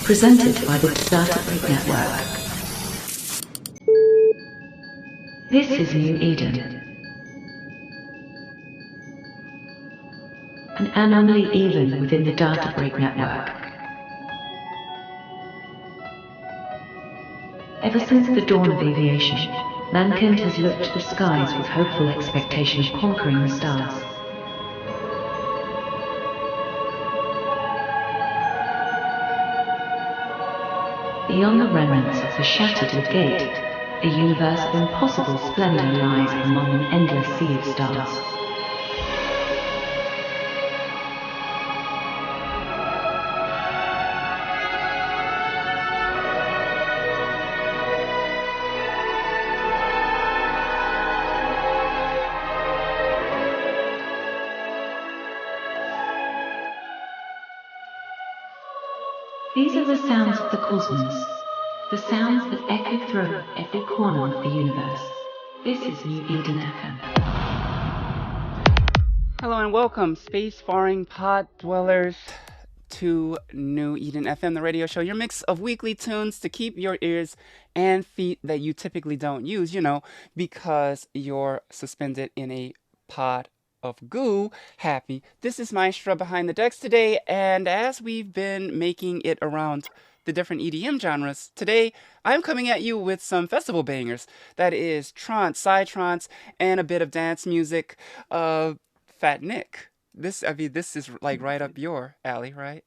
presented by the Data Break Network. This is New Eden, an anomaly even within the Data Break Network. Ever since the dawn of aviation, mankind has looked to the skies with hopeful expectation of conquering the stars. Beyond the remnants of the shattered gate, a universe of impossible splendor lies among an endless sea of stars. These are the sounds of the cosmos, the sounds that echo through every corner of the universe. This is New Eden FM. Hello and welcome, space-faring pod dwellers, to New Eden FM, the radio show, your mix of weekly tunes to keep your ears and feet that you typically don't use, because you're suspended in a pod of goo happy. This is Maestra behind the decks today, and as we've been making it around the different EDM genres, today I'm coming at you with some festival bangers. That is trance, psytrance, and a bit of dance music. Fat Nick, this is like right up your alley, right?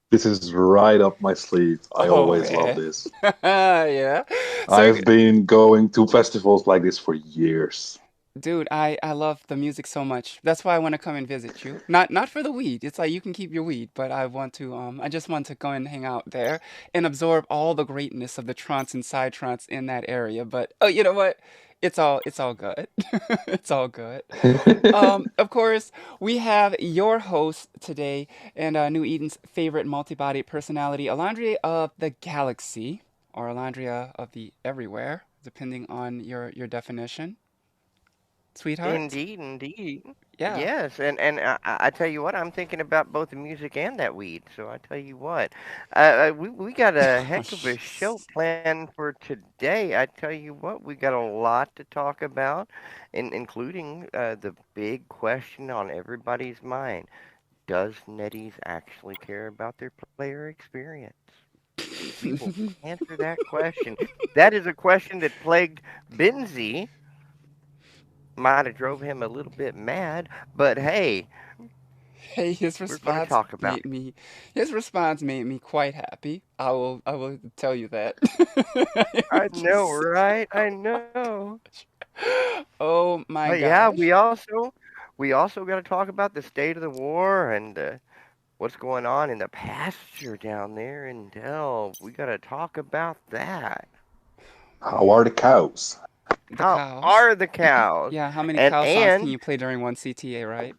This is right up my sleeve. I always love man. this. Yeah. I've been going to festivals like this for years. Dude, I love the music so much. That's why I want to come and visit you. Not for the weed. It's like you can keep your weed, but I just want to go and hang out there and absorb all the greatness of the trance and psytrance in that area. But oh, you know what? It's all good. It's all good. Of course, we have your host today and New Eden's favorite multi-body personality, Alandria of the Galaxy, or Alandria of the Everywhere, depending on your definition. Sweetheart? Indeed. Yeah. Yes, and I tell you what, I'm thinking about both the music and that weed. So I tell you what, we got a heck of a show planned for today. I tell you what, we got a lot to talk about, including the big question on everybody's mind: does NetEase actually care about their player experience? We will answer that question. That is a question that plagued Benzie. Might have drove him a little bit mad, but hey, Hey, we're going to talk about his response made me quite happy. I will tell you that. I Just know, so right? I know. Oh my But yeah, gosh. we also got to talk about the state of the war and what's going on in the pasture down there in Delve. We got to talk about that. How are the cows? The How cows. are the cows? Yeah, how many And cow songs can and you play during one CTA, right?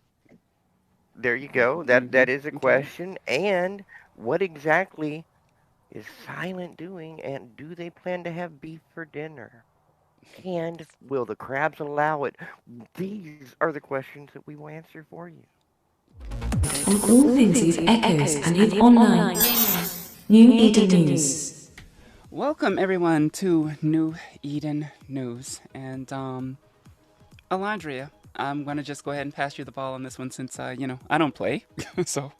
there you go. That is a Okay. question. And what exactly is Silent doing? And do they plan to have beef for dinner? And will the crabs allow it? These are the questions that we will answer for you. On all things Eve echoes and Eve online. New Eden News. Welcome everyone to New Eden News. And Alandria, I'm gonna just go ahead and pass you the ball on this one since I don't play. So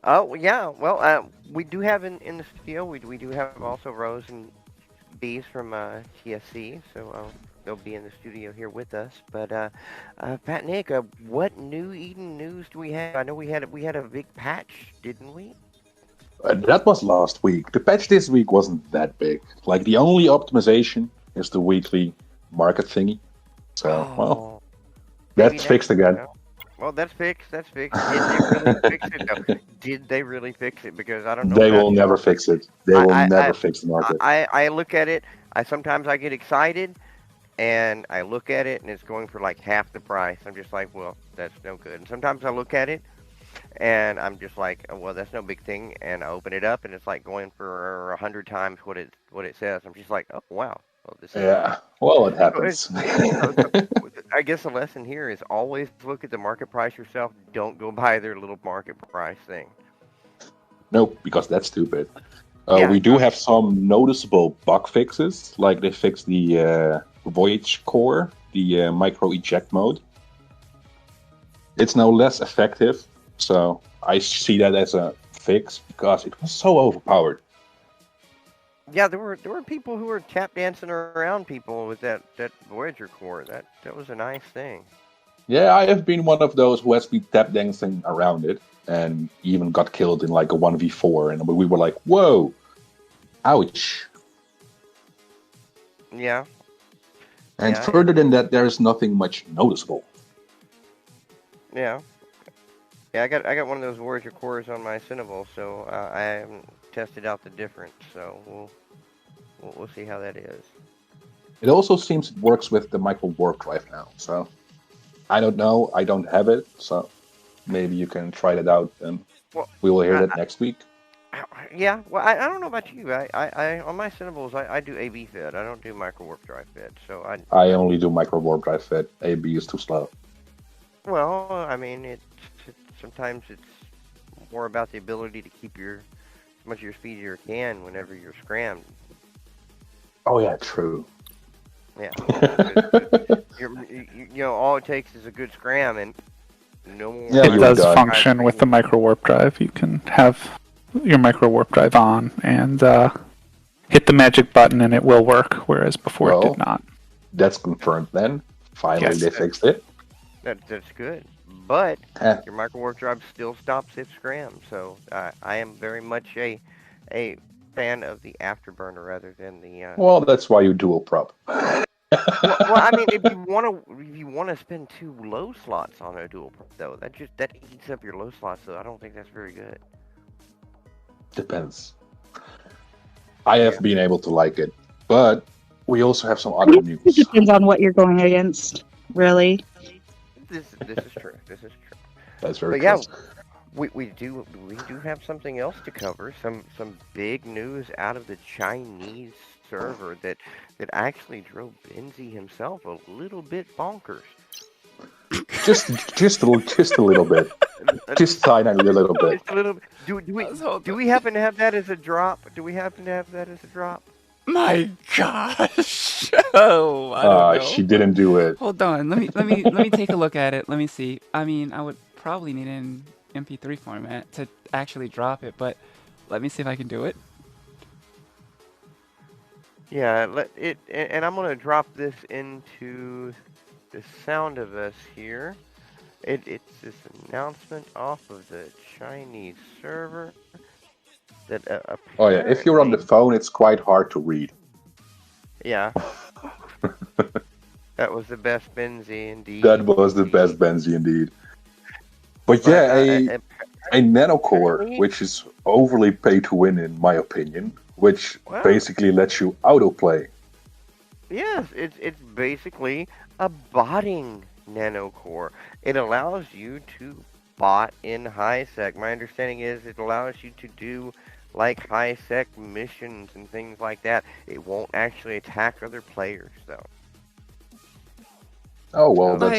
Oh yeah, well, we do have in the studio. We do have also Rose and Bees from TSC, so they'll be in the studio here with us. But Pat Nick, what New Eden news do we have? I know we had a big patch, didn't we? That was last week. The patch this week wasn't that big. Like, the only optimization is the weekly market thingy. So, well, Oh, maybe that's next fixed week. again. No? Well, that's fixed. That's fixed. Did they really fix it though? Did they really fix it? Because I don't know They about will never y'all. fix it. They will I, never fix the market. I look at it. Sometimes I get excited, and I look at it, and it's going for like half the price. I'm just like, well, that's no good. And sometimes I look at it, and I'm just like, oh, well, that's no big thing. And I open it up, and it's like going for 100 times what it says. I'm just like, oh wow, well, this is Yeah, well, it so, happens. so I guess the lesson here is always look at the market price yourself. Don't go buy their little market price thing. Nope, because that's stupid. Yeah, We do have some noticeable bug fixes, like they fixed the Voyage core, the micro eject mode. It's now less effective, so I see that as a fix because it was so overpowered. yeah. There were people who were tap dancing around people with that Voyager core. That was a nice thing. Yeah, I have been one of those who has been tap dancing around it and even got killed in like a 1v4, and we were like, whoa, ouch. Yeah, And yeah, further than that, there is nothing much noticeable. yeah. Yeah, I got one of those Voyager cores on my Cineval, so I haven't tested out the difference. So we'll see how that is. It also seems it works with the micro warp drive now, so I don't know. I don't have it, so maybe you can try that out, and Well, we will hear I, that next week. yeah. Well, I don't know about you. I on my Cinevals I do AB fed. I don't do micro warp drive fed. So I only do micro warp drive fit. AB is too slow. well, I mean sometimes it's more about the ability to keep your as much of your speed as you can whenever you're scrammed. Oh yeah, true. Yeah. All it takes is a good scram and no more. Yeah, It you were does done. function with the micro warp drive. You can have your micro warp drive on and hit the magic button and it will work, whereas before it Well, did not. That's confirmed then. Finally, Yes. they fixed it. That's good. But Eh, your micro warp drive still stops if scram. So I am very much a fan of the afterburner rather than the. well, that's why you dual prop. Well, I mean, if you want to spend two low slots on a dual prop, though, that eats up your low slots. So I don't think that's very good. Depends. I have Yeah. been able to like it, but we also have some I other guess it news. depends on what you're going against, really. This is true. This is true. That's very But yeah, true. we do have something else to cover. Some big news out of the Chinese server that actually drove Benzi himself a little bit bonkers. Just a little bit. Just tiny little bit. Just a little. Do we Hold do on. we happen to have that as a drop? Do we happen to have that as a drop? My gosh. Oh, I don't know. She didn't do it. Hold on. Let me take a look at it. Let me see. I mean, I would probably need an MP3 format to actually drop it, but let me see if I can do it. Yeah, and I'm gonna drop this into the sound of us here. It's this announcement off of the Chinese server that Oh yeah, if you're on the apparently, phone, it's quite hard to read. yeah, that was the best Benzi indeed. That was the best Benzi indeed. But But yeah, a nanocore, apparently, which is overly pay to win in my opinion, which well, basically lets you autoplay. yes, it's basically a botting nanocore. It allows you to bot in high sec. My understanding is it allows you to do like high sec missions and things like that. It won't actually attack other players though. Oh well, So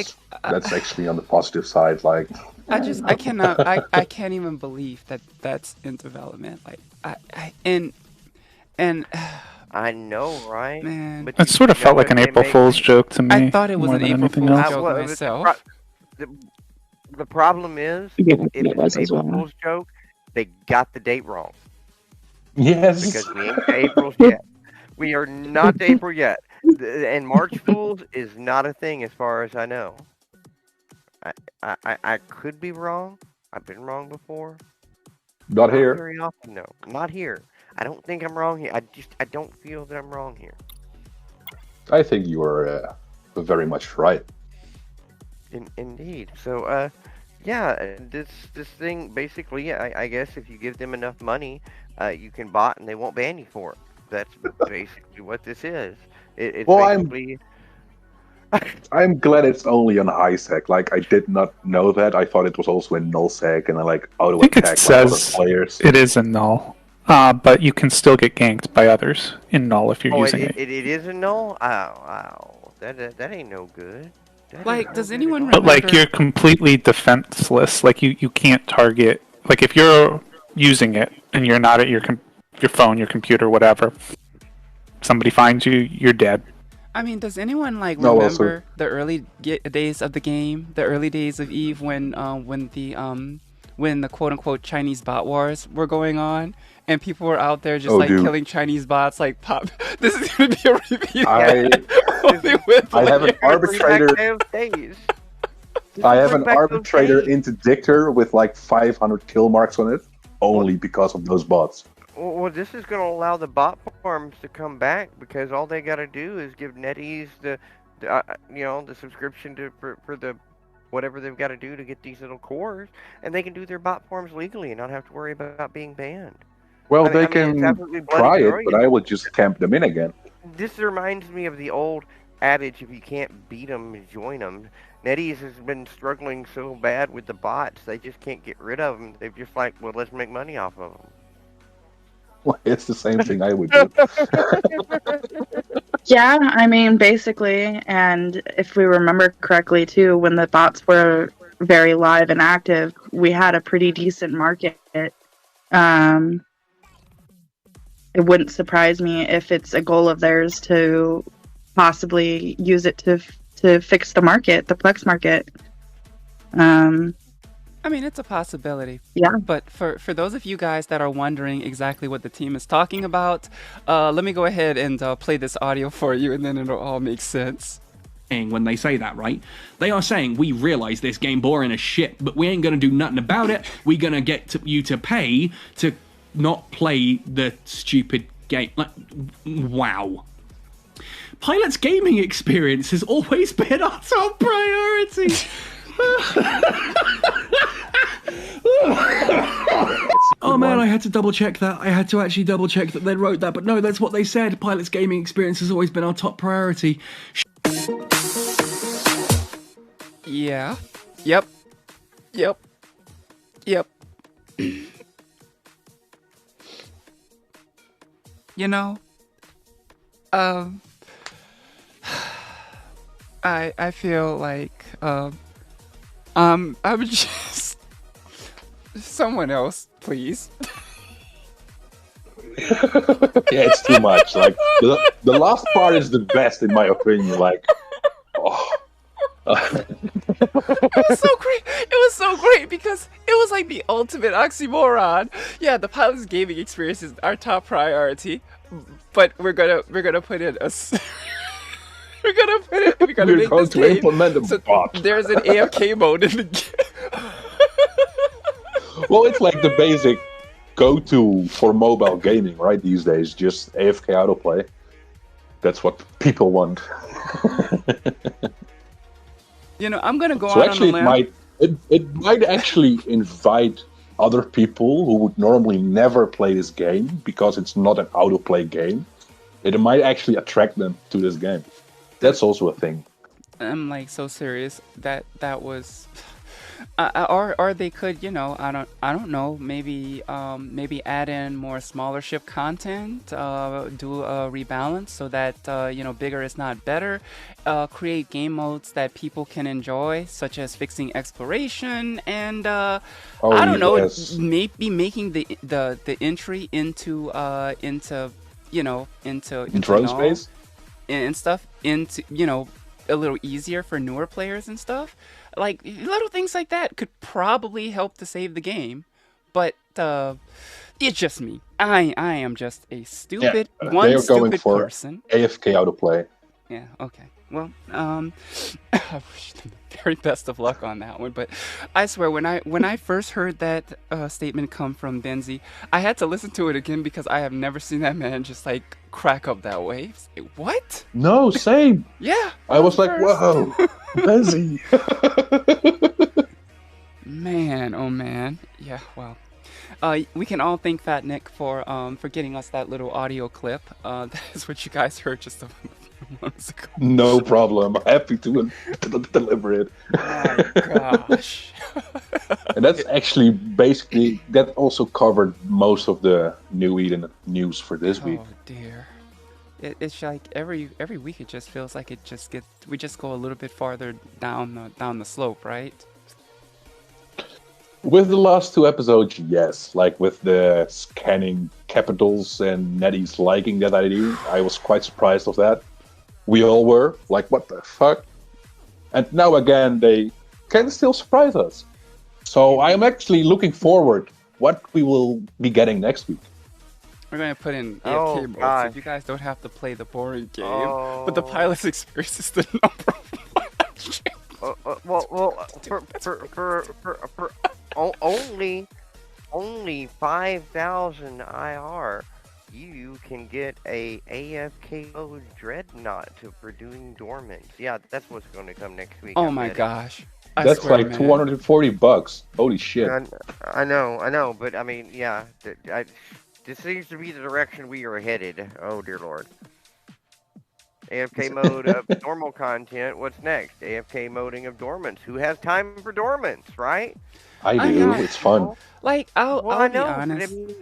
that's actually on the positive side. Like, I cannot I can't even believe that that's in development. Like and I know, right? man, But It sort of you felt know like an they April make Fool's joke to me. I thought it was more an than April anything Fool's else. joke well, myself. the problem is Yeah, if it it's was an as April well. Fool's joke, they got the date wrong yes, because we ain't to April's yet. We are not to April yet, and March Fools is not a thing as far as I know. I could be wrong. I've been wrong before. not Not here. very often, though. Not here. I don't think I'm wrong here. I don't feel that I'm wrong here. I think you are very much right. Indeed. So, yeah, this thing basically, I guess if you give them enough money, you can bot and they won't ban you for it. That's basically what this is. It's Well, basically. I'm glad it's only on high sec. Like, I did not know that. I thought it was also in null sec and like auto I think it attack like other says players. it is in null, but you can still get ganked by others in null if you're Oh, using it. it is a null. Wow, that ain't no good. That ain't Like, no does good anyone at all. But like remember? you're completely defenseless. Like you can't target. Like if you're using it and you're not at your phone, your computer, whatever, somebody finds you, you're dead. I mean, does anyone like No, also, remember the early days of the game, the early days of Eve when the quote unquote Chinese bot wars were going on and people were out there just oh, like dude, killing Chinese bots like pop. This is gonna be a repeat. I Only with I have an players. arbitrator. Those days. I have Bring an back those arbitrator days. interdictor with like 500 kill marks on it, only because of those bots. Well, this is going to allow the bot farms to come back because all they got to do is give NetEase the subscription for the whatever they've got to do to get these little cores, and they can do their bot farms legally and not have to worry about being banned. Well, I they mean, it's can absolutely bloody try it, brilliant. but I would just camp them in again. This reminds me of the old adage: if you can't beat them, join them. NetEase has been struggling so bad with the bots, they just can't get rid of them. They're just like, well, let's make money off of them. Well, it's the same thing I would do. Yeah, I mean, basically, and if we remember correctly, too, when the bots were very live and active, we had a pretty decent market. Um, it wouldn't surprise me if it's a goal of theirs to possibly use it to fix the market, the Plex market. I mean, it's a possibility. Yeah. But for those of you guys that are wondering exactly what the team is talking about, let me go ahead and play this audio for you, and then it'll all make sense. When they say that, right? They are saying, we realize this game boring as shit, but we ain't gonna do nothing about it. We're gonna get you to pay to not play the stupid game. Like, wow. Pilot's gaming experience has always been our top priority. Oh man, I had to double check that. I had to actually double check that they wrote that, but no, that's what they said. Pilot's gaming experience has always been our top priority. Yeah. Yep. Yep. Yep. You know, I feel like I'm just someone else, please. Yeah, it's too much. Like the last part is the best in my opinion. Like, oh. It was so great. It was so great because it was like the ultimate oxymoron. Yeah, the pilot's gaming experience is our top priority, but we're gonna put in a. We're gonna We're make going this to game. implement a So bot. there's an AFK mode in the game. Well, it's like the basic go-to for mobile gaming, right? These days, just AFK autoplay. That's what people want. You know, I'm gonna go So out actually, on a limb. it might actually invite other people who would normally never play this game because it's not an autoplay game. It might actually attract them to this game. That's also a thing. I'm like so serious that was, or they could, you know, I don't know, maybe add in more smaller-ship content, do a rebalance so that you know, bigger is not better, create game modes that people can enjoy, such as fixing exploration, and I don't know, yes. maybe making the entry into you know, into Drone null space? and stuff, into, you know, a little easier for newer players and stuff. Like little things like that could probably help to save the game, but it's just me. I am just a stupid They one are going stupid for person. AFK autoplay. Yeah. Okay. Well, I wish them the very best of luck on that one. But I swear, when I first heard that statement come from Benzi, I had to listen to it again because I have never seen that man just like crack up that way. Like, what? No, same. Yeah. I was like, first. whoa, Benzi. Man, oh man. Yeah. Well. We can all thank Fat Nick for getting us that little audio clip. That is what you guys heard just a few moments ago. No problem. Happy to deliver it. My gosh. And that's actually basically, that also covered most of the New Eden news for this week. Oh dear. It's like every week it just feels like we just go a little bit farther down the slope, right? With the last two episodes, yes. Like with the scanning capitals and Nettie's liking that I do, I was quite surprised of that. We all were like, "What the fuck?" And now again, they can still surprise us. So I am actually looking forward what we will be getting next week. We're going to put in Oh, AFK mode so gosh. you guys don't have to play the boring game. But the Oh. pilot's experience is the number one. Well, for only 5,000 IR, you can get a AFK mode dreadnought for doing dormants. Yeah, that's what's going to come next week. Oh I'm my betting. gosh. I That's swear, like man. $240. Holy shit. I know, but I mean, yeah, this seems to be the direction we are headed. Oh dear lord. AFK mode of normal content. What's next? AFK moding of dormants. Who has time for dormants, right? I I do. know. It's fun. Like, I'll Well, I be know, but I honest. mean,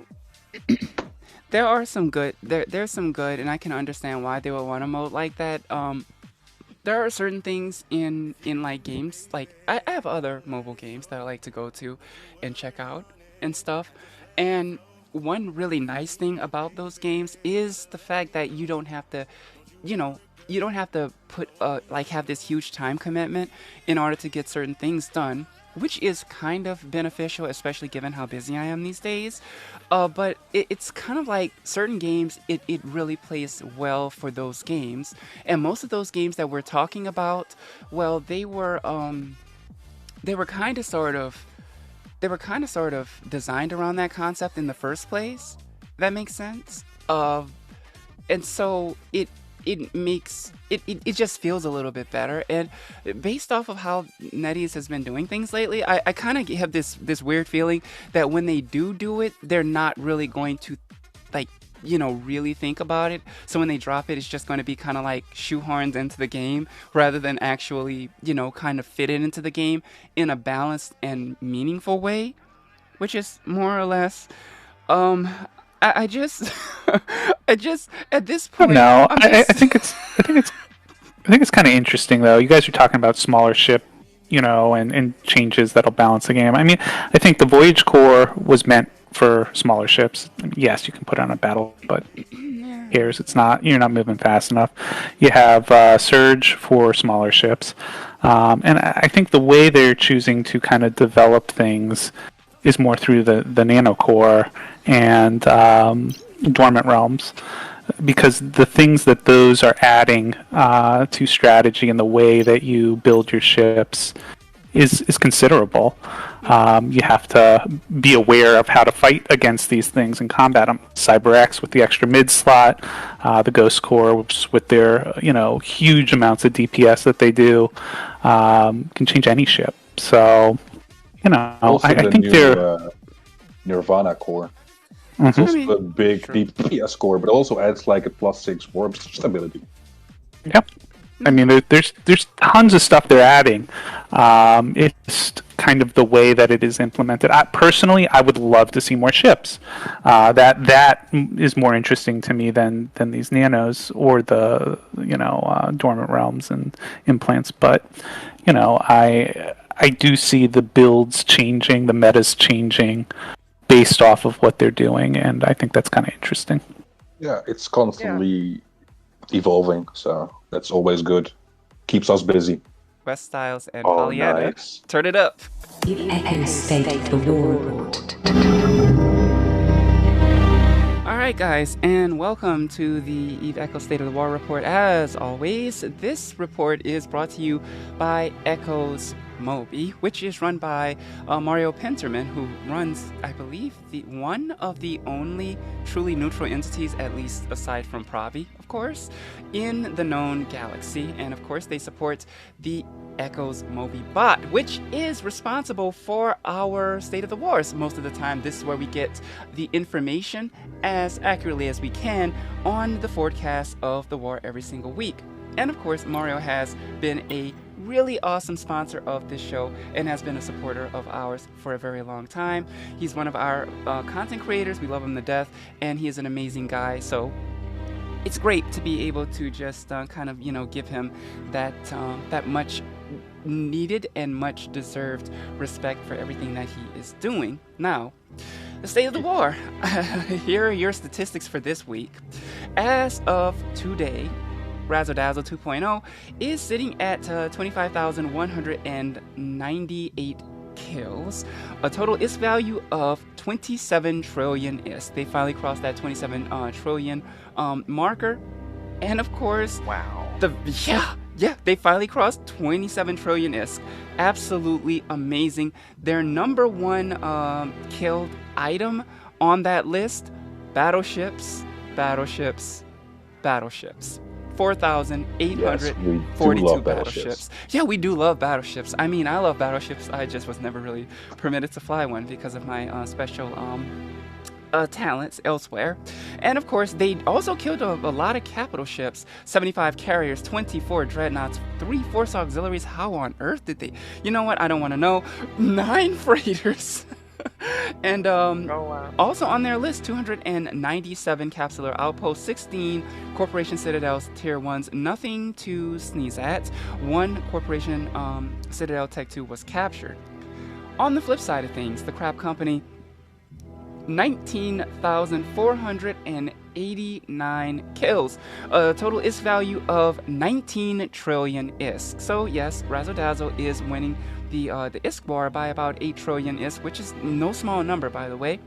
There are some good. There's some good, and I can understand why they would want a mode like that. There are certain things in like games. Like I have other mobile games that I like to go to, and check out and stuff. And one really nice thing about those games is the fact that you don't have to, you know, you don't have to put like have this huge time commitment in order to get certain things done, which is kind of beneficial, especially given how busy I am these days. But it's kind of like certain games, it really plays well for those games. And most of those games that we're talking about, well, they were kind of sort of designed around that concept in the first place. That makes sense. And so it just feels a little bit better. And based off of how NetEase has been doing things lately, I kind of have this weird feeling that when they do it, they're not really going to like really think about it. So when they drop it, it's just going to be kind of like shoehorned into the game rather than actually kind of fit it into the game in a balanced and meaningful way, which is more or less um I just I just at this point No, I'm I just think it's kind of interesting though. You guys are talking about smaller ship, and changes that'll balance the game. I mean, I think the Voyage Core was meant for smaller ships. Yes, you can put on a battle, but cares? It's not. You're not moving fast enough. You have Surge for smaller ships, and I think the way they're choosing to kind of develop things is more through the Nano Core and Dormant Realms, because the things that those are adding to strategy and the way that you build your ships is considerable. You have to be aware of how to fight against these things and combat them. CyberX with the extra mid slot, the Ghost Corps with their huge amounts of DPS that they do, can change any ship. So Also, I the think new they're Nirvana core. It's Mhm. also a big DPS core, but also adds like a +6 warp stability. Yep. I mean, there's tons of stuff they're adding. It's kind of the way that it is implemented. Personally, I would love to see more ships. That is more interesting to me than these nanos or the dormant realms and implants. But I do see the builds changing, the metas changing based off of what they're doing, and I think that's kind of interesting. Yeah, it's constantly evolving, so that's always good. Keeps us busy. West Styles and Oh, Pollyanna. nice. Turn it up. The Echo State the War Report. Alright guys, and welcome to the Eve Echo State of the War Report. As always, this report is brought to you by Echo's Moby, which is run by Mario Penterman, who runs, I believe, one of the only truly neutral entities, at least aside from Pravi, of course, in the known galaxy. And of course, they support the Echo's Moby bot, which is responsible for our State of the Wars. Most of the time, this is where we get the information as accurately as we can on the forecast of the war every single week. And of course, Mario has been a really awesome sponsor of this show and has been a supporter of ours for a very long time. He's one of our content creators. We love him to death, and he is an amazing guy. So it's great to be able to just kind of give him that much needed and much deserved respect for everything that he is doing. Now, the state of the war. Here are your statistics for this week. As of today, Razzle Dazzle 2.0 is sitting at 25,198 kills, a total ISK value of 27 trillion ISK. They finally crossed that 27 trillion marker, and of course, Wow. they finally crossed 27 trillion ISK. Absolutely amazing. Their number one killed item on that list: battleships, battleships, battleships. 4,842 battleships. Yeah, we do love battleships. I mean, I love battleships. I just was never really permitted to fly one because of my special talents elsewhere. And of course, they also killed a lot of capital ships: 75 carriers, 24 dreadnoughts, 3 force auxiliaries. How on earth did they? You know what? I don't want to know. 9 freighters. And also on their list, 297 capsular outposts, 16 corporation citadels tier 1s, nothing to sneeze at. 1 corporation citadel tech 2 was captured. On the flip side of things, the Crab Company, 19,489 kills, a total ISK value of 19 trillion ISK. So yes, Razzle Dazzle is winning the ISK war by about 8 trillion ISK, which is no small number, by the way.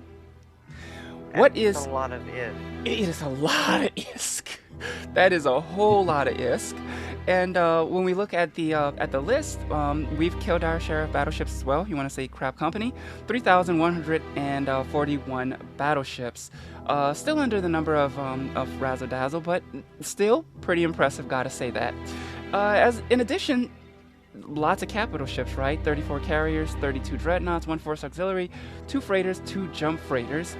What is a lot of ISK? It is a lot of ISK. That is a whole lot of ISK. And when we look at the list, we've killed our share of battleships as well. You want to say Crab Company, 3,141 battleships. Still under the number of Razzle Dazzle, but still pretty impressive. Gotta say that. As in addition, lots of capital ships, right? 34 carriers, 32 dreadnoughts, 1 force auxiliary, 2 freighters, 2 jump freighters.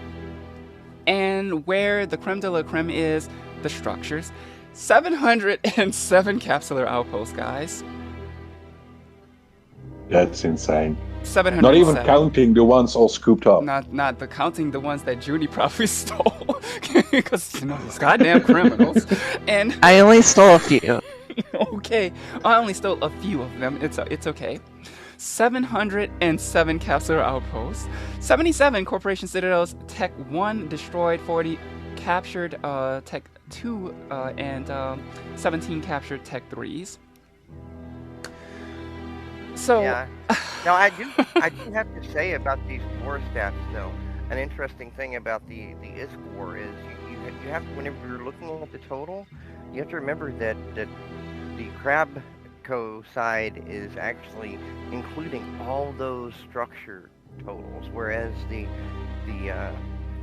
And where the creme de la creme is, the structures. 707 capsular outposts, guys. That's insane. 707. Not even counting the ones all scooped up. Not the counting the ones that Judy probably stole, because these goddamn criminals. And I only stole a few. Okay, I only stole a few of them. It's okay. 707 capsular outposts, 77 corporation citadels, tech 1 destroyed, 40 captured tech 2, and 17 captured tech 3s. So yeah. Now I do have to say about these war stats though. An interesting thing about the ISK war is you have to, whenever you're looking at the total, you have to remember that the Crabco side is actually including all those structure totals, whereas the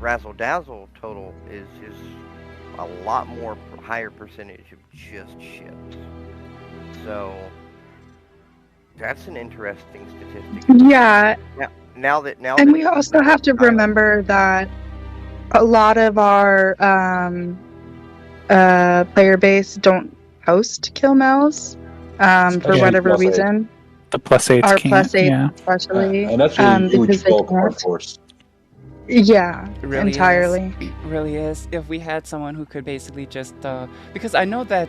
Razzle Dazzle total is a lot more higher percentage of just ships. So that's an interesting statistic. Yeah. Now that and we also have to remember that a lot of our player base don't host kill mills for whatever reason. The +8s our can't, +8 yeah. especially, and that's a huge because they bulk of our can't. force. Yeah, really entirely. It really is. If we had someone who could basically just because I know that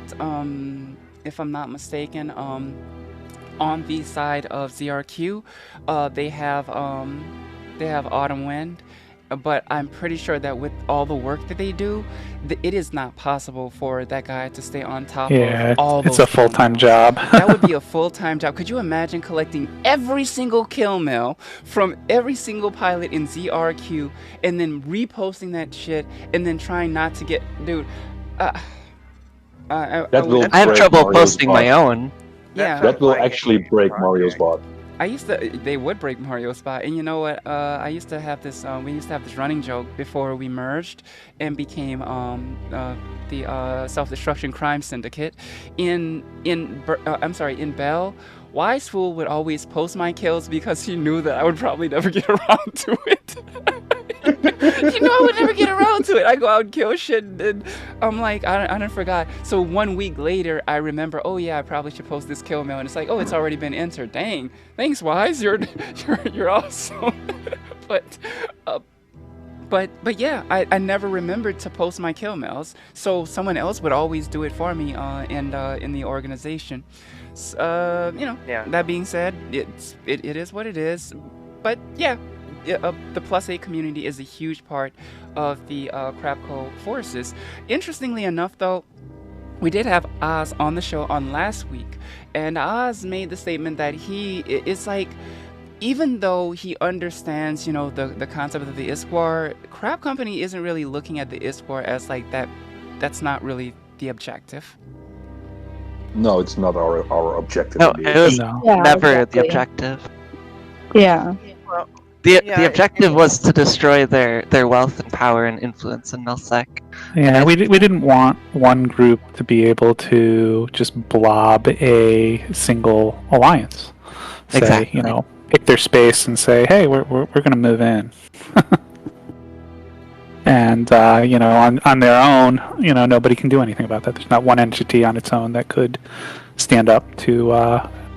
if I'm not mistaken, on the side of ZRQ, they have Autumn Wind, but I'm pretty sure that with all the work that they do, it is not possible for that guy to stay on top of all those. It's a full-time job. That would be a full-time job. Could you imagine collecting every single kill mail from every single pilot in ZRQ and then reposting that shit and then trying not to get, dude? I have trouble posting my own. Yeah, that will actually break Mario's bot. They would break Mario's spot, and you know what? I used to have this. We used to have this running joke before we merged and became the Self-Destruction Crime Syndicate. In Bell, Wise Fool would always post my kills because he knew that I would probably never get around to it. You know, I would never get around to it. I go out and kill shit, and I'm like, I don't forgot. So 1 week later, I remember, oh yeah, I probably should post this kill mail, and it's like, oh, it's already been entered. Dang, thanks, Wise, you're awesome. But yeah, I never remembered to post my kill mails, so someone else would always do it for me in the organization. Yeah. That being said, it is what it is. But yeah, the plus 8 community is a huge part of the Crapco forces. Interestingly enough, though, we did have Oz on the show on last week, and Oz made the statement that it's like, even though he understands, the concept of the ISWAR, Crab Company isn't really looking at the ISWAR as like that. That's not really the objective. No, it's not our objective. No, in it the was No. Yeah, never the exactly. objective. Yeah. Well, The yeah, objective was to destroy their wealth and power and influence in Nullsec. Yeah, we didn't want one group to be able to just blob a single alliance. Say, Exactly. pick their space and say, hey, we're going to move in. And, on their own, nobody can do anything about that. There's not one entity on its own that could stand up to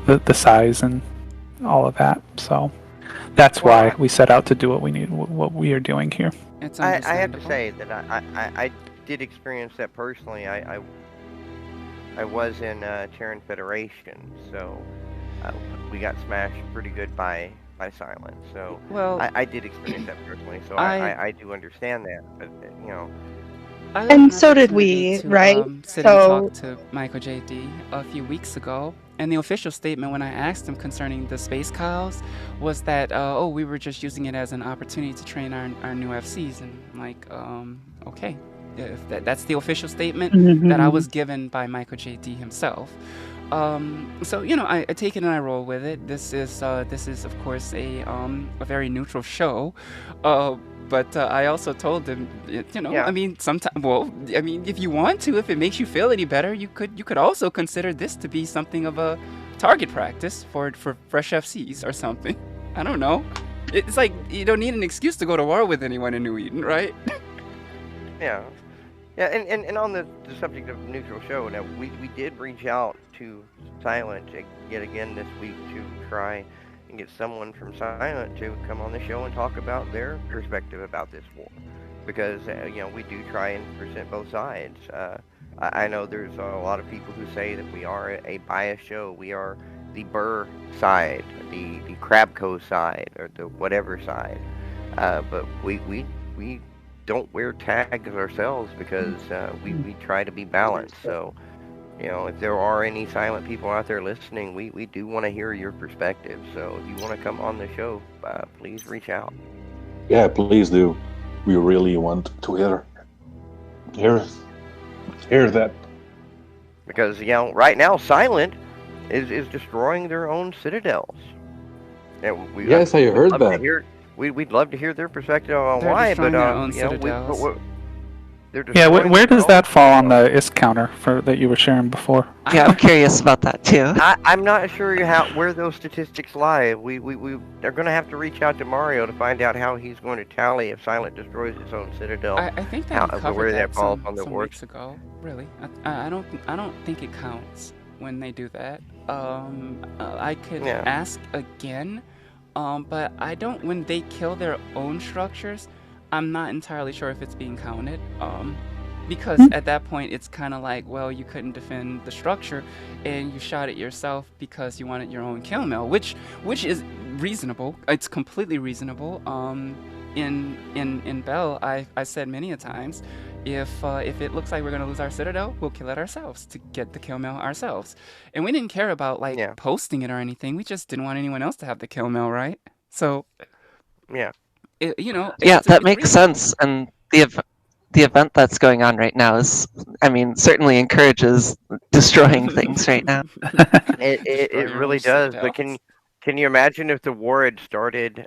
the size and all of that. So that's why we set out to do what we are doing here. It's I have to understandable. say that I did experience that personally. I was in Terran Federation, so we got smashed pretty good by Silent. So Well, I did experience that personally. So I- I do understand that. But I had And an so did opportunity we, to, right? sit and So- talk to Michael JD a few weeks ago, and the official statement when I asked him concerning the space cows was that, we were just using it as an opportunity to train our new FCs, and I'm like, okay, if that's the official statement that I was given by Michael JD himself. So I take it and I roll with it. This is of course a very neutral show, but I also told them, Yeah. I mean, if you want to, if it makes you feel any better, you could also consider this to be something of a target practice for fresh FCs or something. I don't know. It's like you don't need an excuse to go to war with anyone in New Eden, right? yeah. Yeah, and on the subject of neutral show, now we did reach out to Silent yet again this week to try and get someone from Silent to come on the show and talk about their perspective about this war, because we do try and present both sides. I know there's a lot of people who say that we are a biased show. We are the Burr side, the Crabco side, or the whatever side, but we don't wear tags ourselves because we try to be balanced. So, if there are any Silent people out there listening, we do want to hear your perspective. So if you want to come on the show, please reach out. Yeah, please do. We really want to hear that. Because, right now Silent is destroying their own citadels. And Yes, I heard love to that. hear- We'd love to hear their perspective on They're why, but destroying their own but citadels. they're Yeah, destroying where their does own that fall on citadels. the IS counter that you were sharing before? Yeah, I'm curious about that too. I'm not sure where those statistics lie. We are going to have to reach out to Mario to find out how he's going to tally if Silent destroys its own citadel. I think that he covered where that that falls some, on the some war. weeks ago. Really, I don't think it counts when they do that. I could Yeah. ask again, but I don't. When they kill their own structures, I'm not entirely sure if it's being counted. Because at that point it's kind of like, well, you couldn't defend the structure, and you shot it yourself because you wanted your own kill mill, which is reasonable. It's completely reasonable. In Bell, I said many a times, if it looks like we're gonna lose our citadel, we'll kill it ourselves to get the kill mill ourselves, and we didn't care about posting it or anything. We just didn't want anyone else to have the kill mill, right? So Yeah. Yeah, that it's makes reasonable. sense. And the event that's going on right now certainly encourages destroying things right now. It Destroy your really own does. But citadels. can you imagine if the war had started,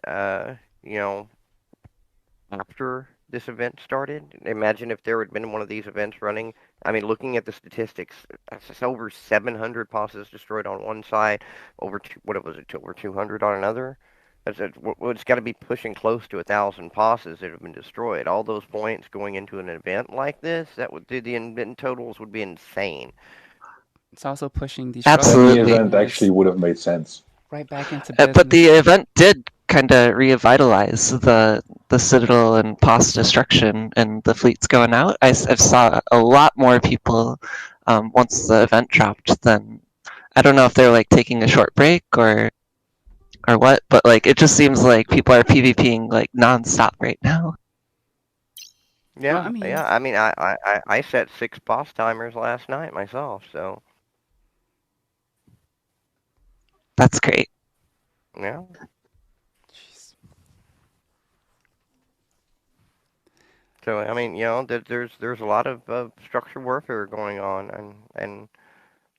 after this event started? Imagine if there had been one of these events running. I mean, looking at the statistics, that's over 700 posses destroyed on one side, over over 200 on another. It's got to be pushing close to 1,000 posses that have been destroyed. All those points going into an event like this, the event totals would be insane. It's also pushing these Then Absolutely. the event actually would have made sense. right back into business. But the event did kind of revitalize the Citadel and POS destruction and the fleets going out. I've saw a lot more people once the event dropped than I don't know if they're like taking a short break or what, but like it just seems like people are PvPing like nonstop right now. Yeah, Well, I mean, yeah. I mean, I set 6 boss timers last night myself, so That's great. yeah. jeez. So I mean, there's a lot of structured warfare going on, and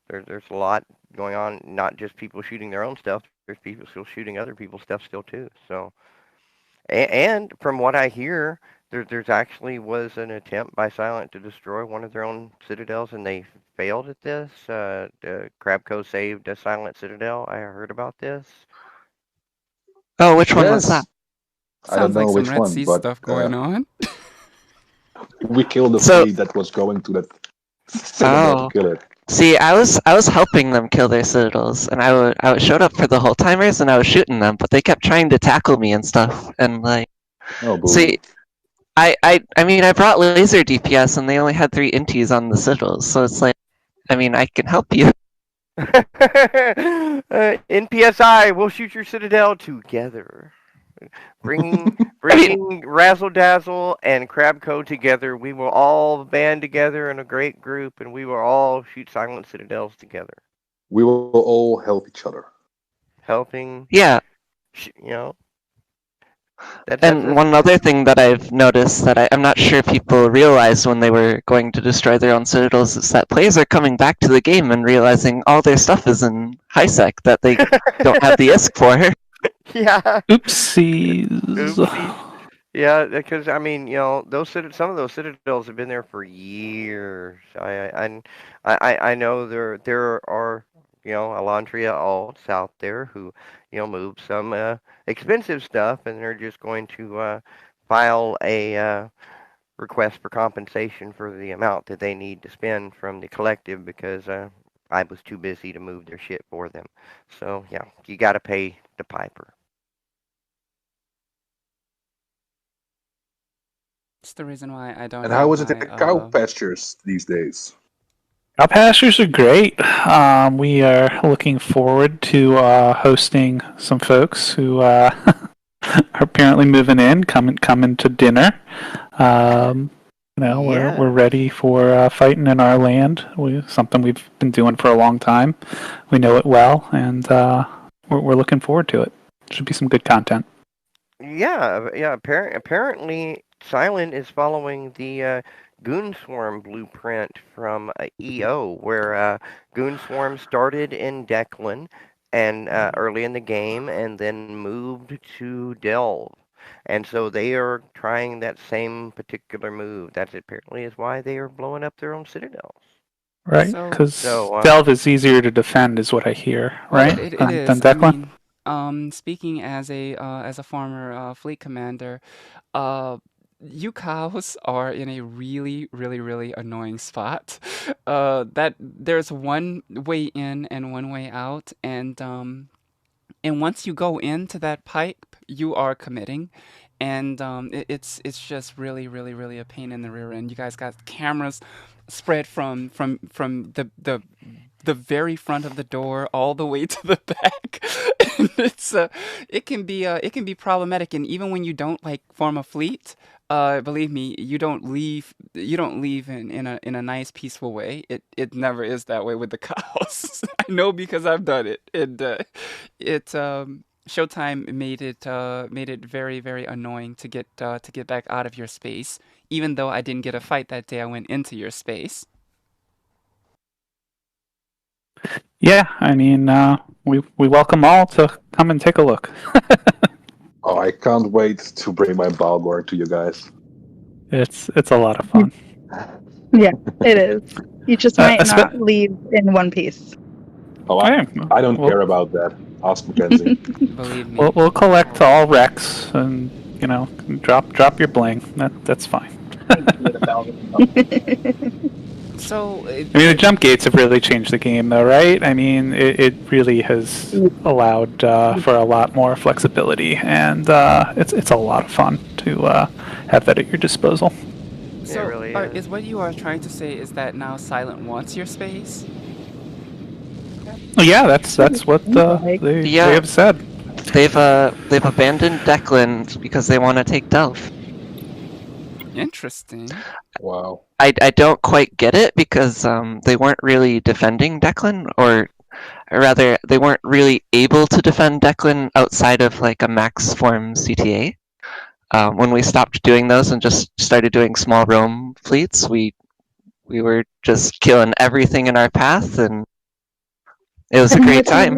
there's a lot going on. Not just people shooting their own stuff. There's people still shooting other people's stuff still too. So, and from what I hear, there's actually was an attempt by Silent to destroy one of their own citadels, and they failed at this. Crabco saved a Silent citadel. I heard about this. Oh, which one was that? Yes. I don't Sounds like know some which Red one, Sea but stuff going on. we killed the So- fleet that was going to that citadel Oh. to kill it. See, I was helping them kill their citadels, and I showed up for the whole timers, and I was shooting them, but they kept trying to tackle me and stuff, and like, Oh, boo. see, I mean, I brought laser DPS, and they only had 3 inties on the citadels, so it's like, I mean, I can help you. NPSI, we'll shoot your citadel together. Bringing Razzle Dazzle and Crabco together, we will all band together in a great group, and we will all shoot Silent Citadels together, We will all help each other. helping. Yeah, You know. That's and one other thing that I've noticed that I'm not sure people realized when they were going to destroy their own citadels is that players are coming back to the game and realizing all their stuff is in HiSec that they don't have the ISK for. Yeah. Oopsies. Oopsies. Yeah, because I mean, some of those citadels have been there for years. I know there are Alantria alts out there who move some expensive stuff, and they're just going to file a request for compensation for the amount that they need to spend from the collective because I was too busy to move their shit for them. So yeah, you got to pay the piper. It's the reason why I don't. And how is it in my, the cow pastures these days? Cow pastures are great. We are looking forward to hosting some folks who are apparently moving in, coming to dinner. We're ready for fighting in our land. Something we've been doing for a long time. We know it well, and we're looking forward to it. Should be some good content. Yeah. Apparently, Silent is following the Goon Swarm blueprint from EO, where Goon Swarm started in Declan and early in the game, and then moved to Delve. And so they are trying that same particular move. That apparently is why they are blowing up their own citadels. Right, So- because So, Delve is easier to defend, is what I hear. Well, Right, it than is. Declan. I mean, speaking as a former fleet commander, you cows are in a really, really, really annoying spot. That there's one way in and one way out, and once you go into that pipe, you are committing, and it's just really, really, really a pain in the rear end. You guys got cameras spread from the very front of the door all the way to the back. And it can be problematic, and even when you don't like form a fleet, believe me, you don't leave in a nice peaceful way. It never is that way with the cows. I know because I've done it. Showtime made it very, very annoying to get back out of your space. Even though I didn't get a fight that day, I went into your space. Yeah, I mean, we welcome all to come and take a look. Oh, I can't wait to bring my Balgor to you guys. It's a lot of fun. Yeah, it is. You just might espe- not leave in one piece. Oh, I don't care about that. Ask Mackenzie. Believe me. We'll collect all wrecks and drop your bling. That's fine. So I mean, the jump gates have really changed the game, though, right? I mean, it really has allowed for a lot more flexibility, and it's a lot of fun to have that at your disposal. So, really is what you are trying to say is that now Silent wants your space? Yeah, that's what they Yeah. have said. They've abandoned Declan because they want to take Delph. Interesting. Wow. I don't quite get it because they weren't really defending Declan, or rather, they weren't really able to defend Declan outside of like a max form CTA. When we stopped doing those and just started doing small roam fleets, we were just killing everything in our path, and it was a And great time.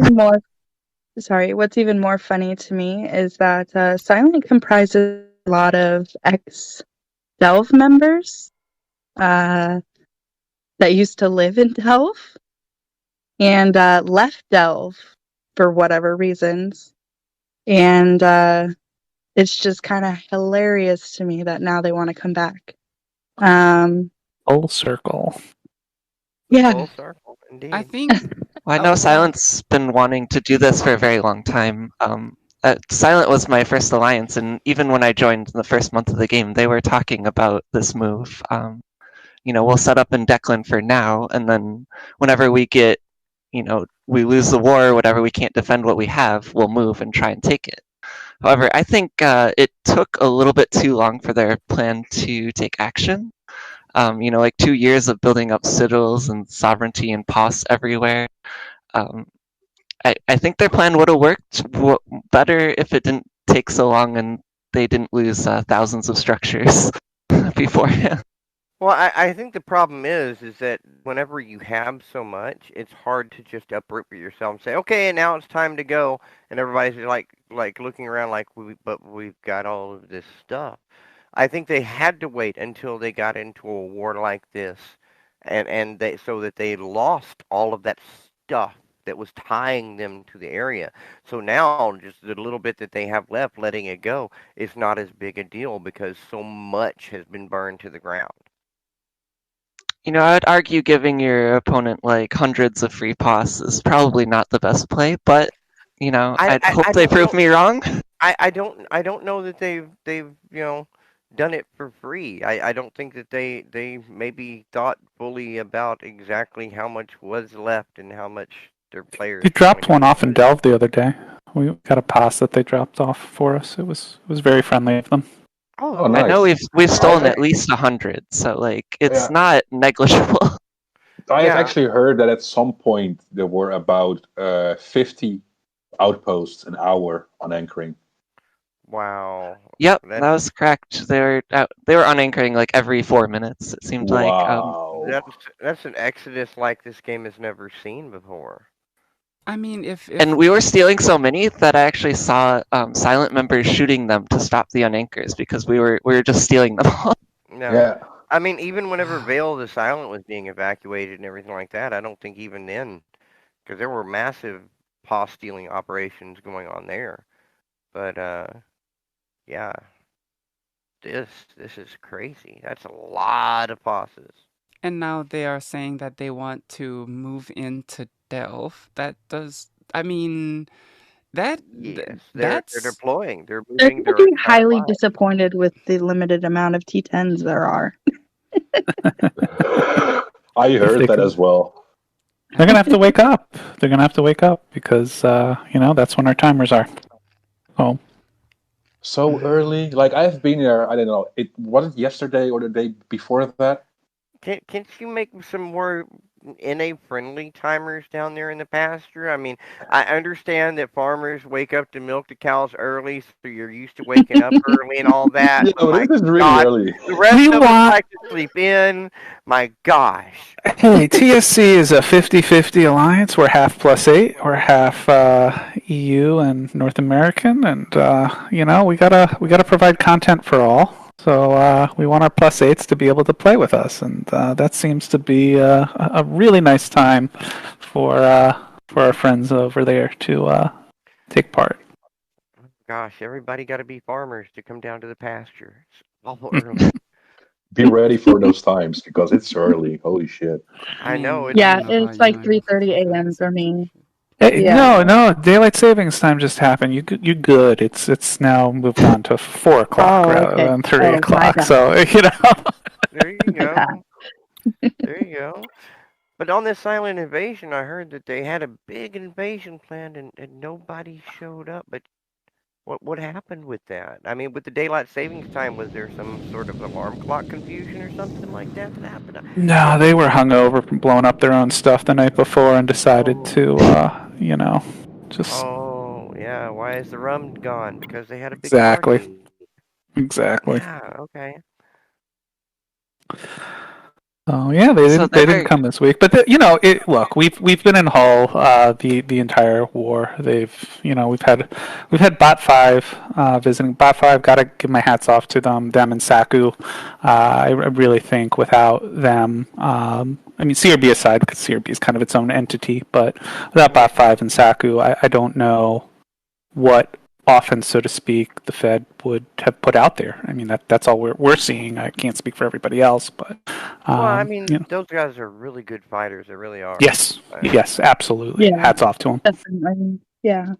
what's even more funny to me is that Silent comprises a lot of ex-Delve members that used to live in Delve and left Delve for whatever reasons. And it's just kind of hilarious to me that now they want to come back. Full circle. Yeah. Full circle, indeed. I think. Well, I know Silent's been wanting to do this for a very long time. Silent was my first alliance, and even when I joined in the first month of the game, they were talking about this move. We'll set up in Declan for now, and then whenever we get, we lose the war or whatever, we can't defend what we have, we'll move and try and take it. However, I think it took a little bit too long for their plan to take action. Like 2 years of building up citadels and sovereignty and POS everywhere. I think their plan would have worked better if it didn't take so long and they didn't lose thousands of structures beforehand. Well, I think the problem is that whenever you have so much, it's hard to just uproot for yourself and say, okay, now it's time to go, and everybody's like looking around like, but we've got all of this stuff. I think they had to wait until they got into a war like this, and they so that they lost all of that stuff that was tying them to the area. So now, just the little bit that they have left, letting it go is not as big a deal because so much has been burned to the ground. I'd argue giving your opponent like hundreds of free POS is probably not the best play, but I hope they prove me wrong. I don't know that they've done it for free. I don't think that they maybe thought fully about exactly how much was left and how much their players. They dropped one off in Delve the other day. We got a pass that they dropped off for us. It was very friendly of them. Oh, nice. I know we've stolen at least 100, so like it's not negligible. I have actually heard that at some point there were about 50 outposts an hour on anchoring. Wow. Yep, that was correct. They were unanchoring like every 4 minutes. It seemed like. That's an exodus like this game has never seen before. I mean, if and we were stealing so many that I actually saw Silent members shooting them to stop the unanchors because we were just stealing them all. No. Yeah. I mean, even whenever Vale the Silent was being evacuated and everything like that, I don't think even then, because there were massive POS stealing operations going on there. But yeah, this is crazy. That's a lot of POSes. And now they are saying that they want to move into Delph. That does. I mean, that. Yes, That's. they're deploying. They're They're moving. going to be highly disappointed with the limited amount of T10s there are. I heard that as well. They're going to have to wake up. They're going to have to wake up because, that's when our timers are. Oh. So early. Like, I've been there, I don't know, was it yesterday or the day before that? Can't you make some more NA-friendly timers down there in the pasture? I mean, I understand that farmers wake up to milk the cows early, so you're used to waking up early and all that. Yeah, but this is really early. The rest of us like to sleep in. My gosh. Hey, TSC is a 50-50 alliance. We're half +8. We're half EU and North American, and we gotta provide content for all. So we want our +8s to be able to play with us, and that seems to be a really nice time for our friends over there to take part. Gosh, everybody got to be farmers to come down to the pasture. It's awful early. Be ready for those times because it's early. Holy shit! I know. It's like 3:30 a.m. for me. Hey, no, daylight savings time just happened. You good? It's now moved on to 4 o'clock rather than 3 o'clock. So There you go. There you go. But on this silent invasion, I heard that they had a big invasion planned and nobody showed up. But what happened with that? I mean, with the daylight savings time, was there some sort of alarm clock confusion or something like that that happened? No, they were hungover from blowing up their own stuff the night before and decided Oh, to, just oh, yeah. Why is the rum gone? Because they had a big exactly, party. exactly. Yeah, okay. Oh yeah, So they they're didn't very come this week, but look, we've been in Hull the entire war. We've had Bot 5 visiting. Bot 5, gotta give my hats off to them and Saku. I really think without them, I mean CRB aside, because CRB is kind of its own entity, but without Bot 5 and Saku, I don't know what offense, so to speak, the Fed would have put out there. I mean, that's all we're seeing. I can't speak for everybody else, but Well, I you mean, know, those guys are really good fighters. They really are. yes, yes, absolutely. Yeah. Hats off to them. Definitely. Yeah.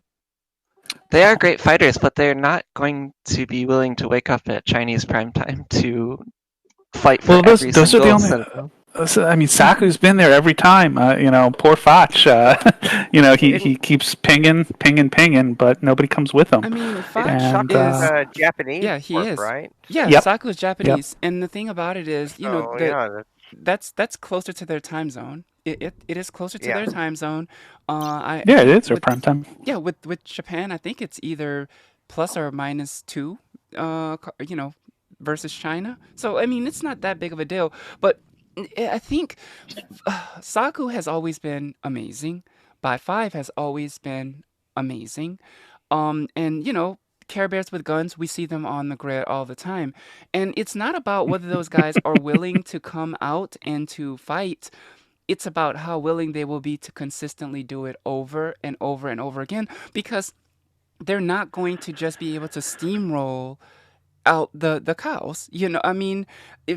They are great fighters, but they're not going to be willing to wake up at Chinese prime time to fight for Well, those every those are the single only. citizen. I mean, Saku's been there every time. Poor Foch. He keeps pinging, but nobody comes with him. I mean, Foch And, is Japanese. yeah, he is. Right? Yeah, Yep. Saku is Japanese, and the thing about it is, Oh, yeah. that's closer to their time zone. It is closer to their time zone. I Yeah, it think is their prime time. Yeah, with Japan, I think it's either plus or minus 2, versus China. So I mean, it's not that big of a deal. But I think Saku has always been amazing. Bot 5 has always been amazing. And Care Bears with guns, we see them on the grid all the time. And it's not about whether those guys are willing to come out and to fight. It's about how willing they will be to consistently do it over and over and over again, because they're not going to just be able to steamroll out the cows. I mean,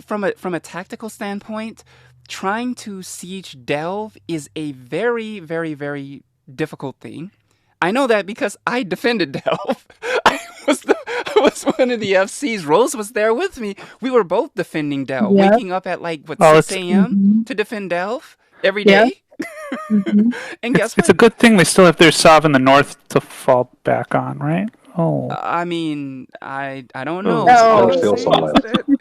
from a tactical standpoint, trying to siege Delve is a very, very, very difficult thing. I know that because I defended Delve. I was one of the FCs. Rose was there with me. We were both defending Delve, Yep. waking up at 6 a.m. Mhm. to defend Delve every Yeah. day. Mhm. And guess It's a what? good thing they still have their Sov in the north to fall back on, right? Oh, I mean, I don't Oh. know. No. All There's I'm still saying some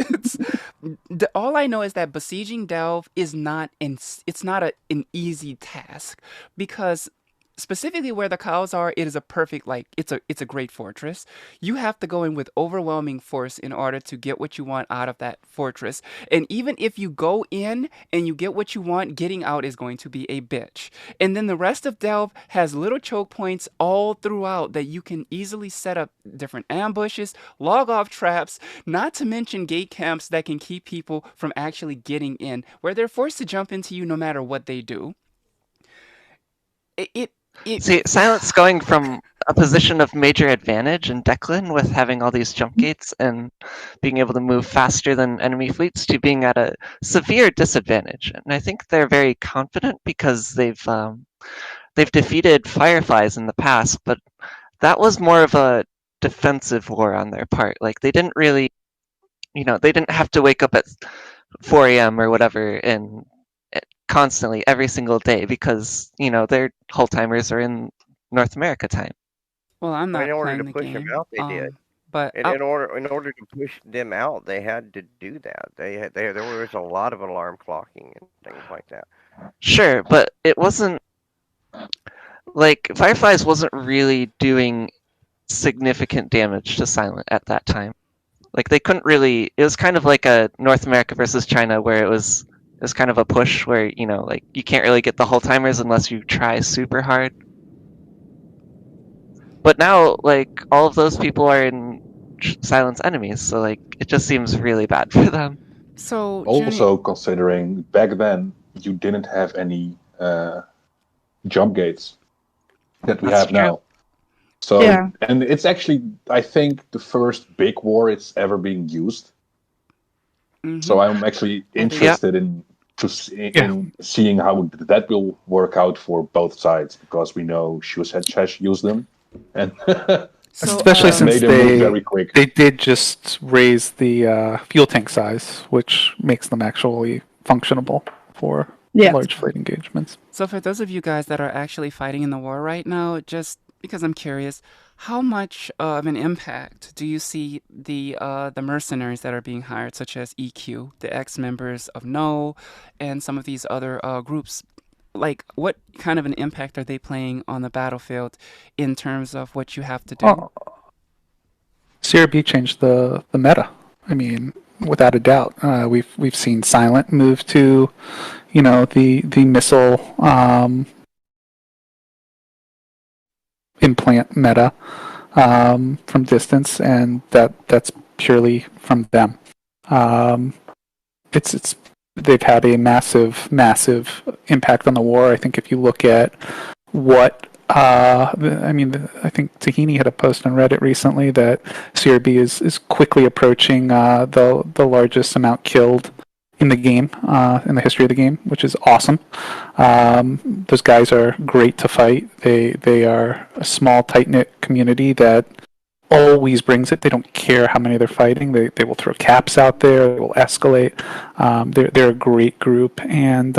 is left. that all I know is that besieging Delve is not it's not an easy task, because specifically where the cows are, it is a perfect, it's a great fortress. You have to go in with overwhelming force in order to get what you want out of that fortress. And even if you go in and you get what you want, getting out is going to be a bitch. And then the rest of Delve has little choke points all throughout that you can easily set up different ambushes, log off traps, not to mention gate camps that can keep people from actually getting in, where they're forced to jump into you no matter what they do. It See, Silence going from a position of major advantage in Declan with having all these jump gates and being able to move faster than enemy fleets to being at a severe disadvantage. And I think they're very confident because they've defeated Fireflies in the past, but that was more of a defensive war on their part. Like they didn't really, they didn't have to wake up at 4 a.m. or whatever and constantly every single day because their whole timers are in North America time. Well, I'm not In order playing to the push them game. out, they did. But In order to push them out, they had to do that. There was a lot of alarm clocking and things like that. Sure, but it wasn't like Fireflies wasn't really doing significant damage to Silent at that time. Like they couldn't really. It was kind of like a North America versus China where it was kind of a push where like you can't really get the whole timers unless you try super hard. But now, like all of those people are in Silent's enemies, so like it just seems really bad for them. so Also, considering back then you didn't have any jump gates that we That's have now. true. So, Yeah. and it's actually, I think, the first big war it's ever being used. So I'm actually interested in seeing how that will work out for both sides, because we know Shush used them, and especially that since made them move very quick. they did just raise the fuel tank size, which makes them actually functionable for Yeah. large fleet engagements. So for those of you guys that are actually fighting in the war right now, just because I'm curious, how much of an impact do you see the mercenaries that are being hired, such as EQ, the ex-members of No, and some of these other groups? Like, what kind of an impact are they playing on the battlefield in terms of what you have to do? Well, CRB changed the meta. I mean, without a doubt, we've seen Silent move to, the missile implant meta from distance, and that's purely from them. It's they've had a massive impact on the war. I think if you look at what I think Tahini had a post on Reddit recently that CRB is quickly approaching the largest amount killed in the game, in the history of the game, which is awesome. Those guys are great to fight. They are a small, tight-knit community that always brings it. They don't care how many they're fighting. They will throw caps out there. They will escalate. They're a great group, and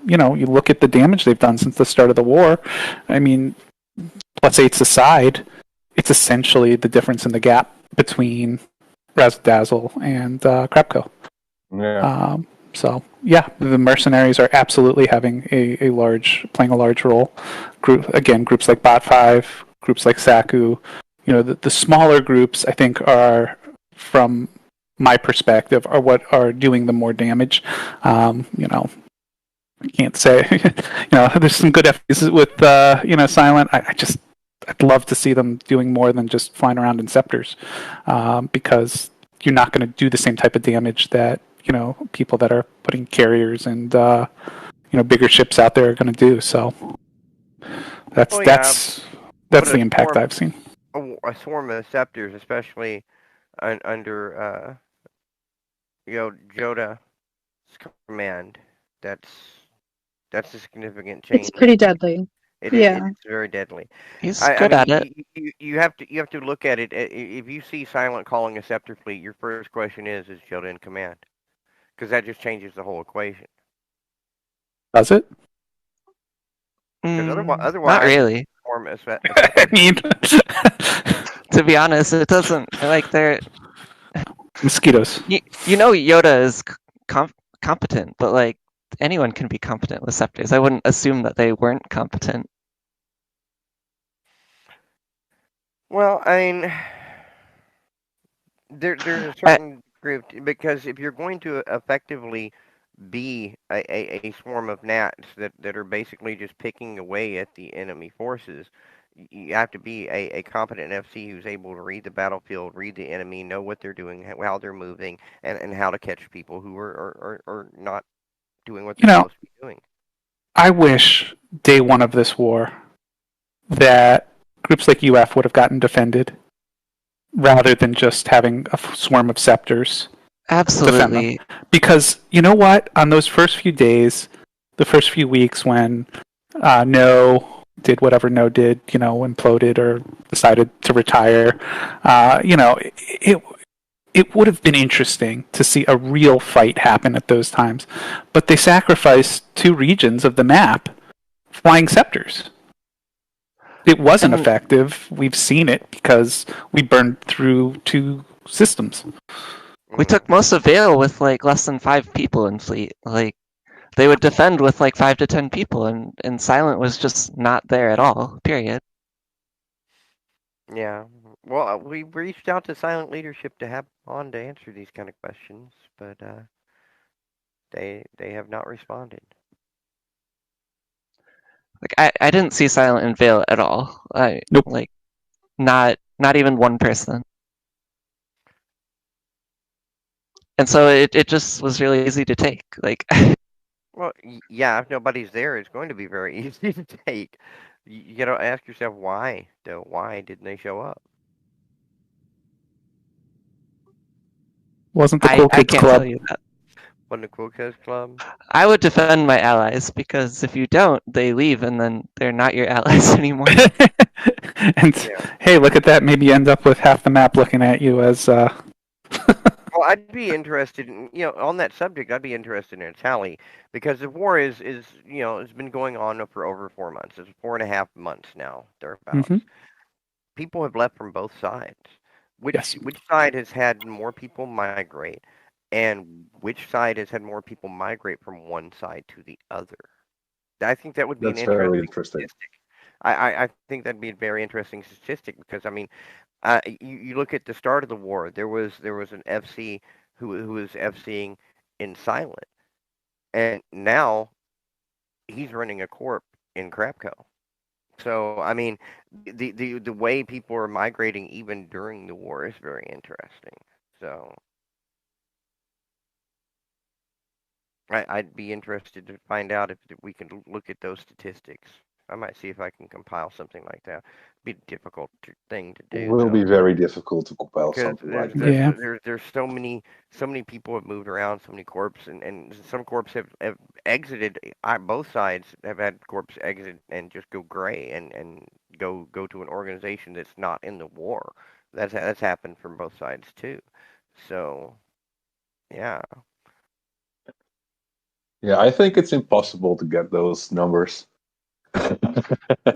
you look at the damage they've done since the start of the war. I mean, +8s aside, it's essentially the difference in the gap between Razzle Dazzle and Krapko. Yeah. So yeah, the mercenaries are absolutely having playing a large role. Groups like Bot5, groups like Saku. The smaller groups, I think, are, from my perspective, are what are doing the more damage. I can't say, there's some good FPs with, Silent. I'd love to see them doing more than just flying around in scepters, because you're not going to do the same type of damage that, people that are putting carriers and, bigger ships out there are going to do. So that's the impact I've seen. A swarm of scepters, especially under Joda's command. That's a significant change. It's pretty deadly. It's very deadly. He's good at it. You have to look at it. If you see Silent calling a scepter fleet, your first question is Joda in command? Because that just changes the whole equation. Does it? Otherwise, not really. I mean, to be honest, it doesn't. Like, they're mosquitoes. Yoda is competent, but like, anyone can be competent with scepters. I wouldn't assume that they weren't competent. Well, I mean, there's a certain group, because if you're going to effectively be a swarm of gnats that are basically just picking away at the enemy forces, you have to be a competent FC who's able to read the battlefield, read the enemy, know what they're doing, how they're moving, and how to catch people who are not doing what they're supposed to be doing. I wish day one of this war that groups like UF would have gotten defended rather than just having a swarm of scepters. Absolutely. Because you know what? On those first few days, the first few weeks when No did whatever No did, imploded or decided to retire, it would have been interesting to see a real fight happen at those times. But they sacrificed 2 regions of the map flying scepters. It wasn't effective. We've seen it because we burned through 2 systems. We took most of Vale with like less than 5 people in fleet. Like, they would defend with like 5 to 10 people, and Silent was just not there at all. Period. Yeah. Well, we reached out to Silent leadership to have on to answer these kind of questions, but they have not responded. Like, I didn't see Silent in Vale at all. Nope. Like, not even one person. And so it just was really easy to take. Like, well, yeah, if nobody's there, it's going to be very easy to take. You got to ask yourself why, though. Why didn't they show up? Wasn't the Cool Kids I can't Club. tell you that. Wasn't the Cool Kids Club? I would defend my allies, because if you don't, they leave and then they're not your allies anymore. And hey, look at that. Maybe you end up with half the map looking at you as. Well, Well, I'd be interested in, on that subject, I'd be interested in a tally because the war is, it's been going on for over 4 months. It's 4.5 months now, Hmm. thereabouts. People have left from both sides. Which Yes. which side has had more people migrate, and which side has had more people migrate from one side to the other? I think that would be an That's very interesting interesting. statistic. I think that'd be a very interesting statistic because I mean, you look at the start of the war. There was an FC who was FCing in silent, and now he's running a corp in Crapco. So I mean, the way people are migrating even during the war is very interesting. So I'd be interested to find out if we can look at those statistics. I might see if I can compile something like that. Be a difficult thing to do Will be though, very difficult to compile because something like that. Yeah. there's so many people have moved around, so many corps, and some corps have exited. Both sides have had corps exit and just go gray and go to an organization that's not in the war. That's happened from both sides too. So yeah. Yeah, I think it's impossible to get those numbers.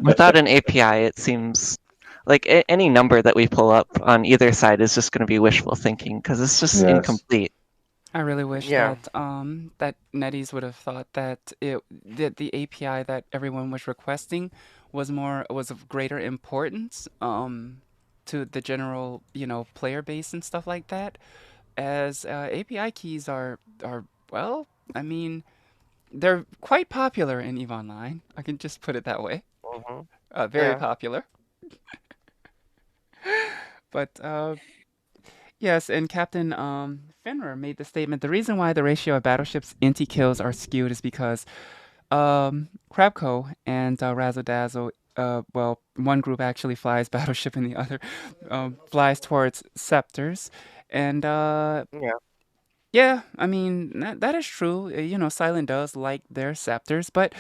Without an API, it seems like any number that we pull up on either side is just going to be wishful thinking because it's just Yes. incomplete. I really wish Yeah. that NetEase would have thought that the API that everyone was requesting was of greater importance to the general, player base and stuff like that. As API keys are well, I mean, they're quite popular in EVE Online. I can just put it that way. Mhm. Very Yeah. popular. But yes, and Captain Fenrir made the statement: the reason why the ratio of battleships into kills are skewed is because Crabco and Razzle Dazzle. Well, one group actually flies battleship, and the other flies towards scepters. And Yeah. yeah, I mean that is true. Silent does like their scepters, but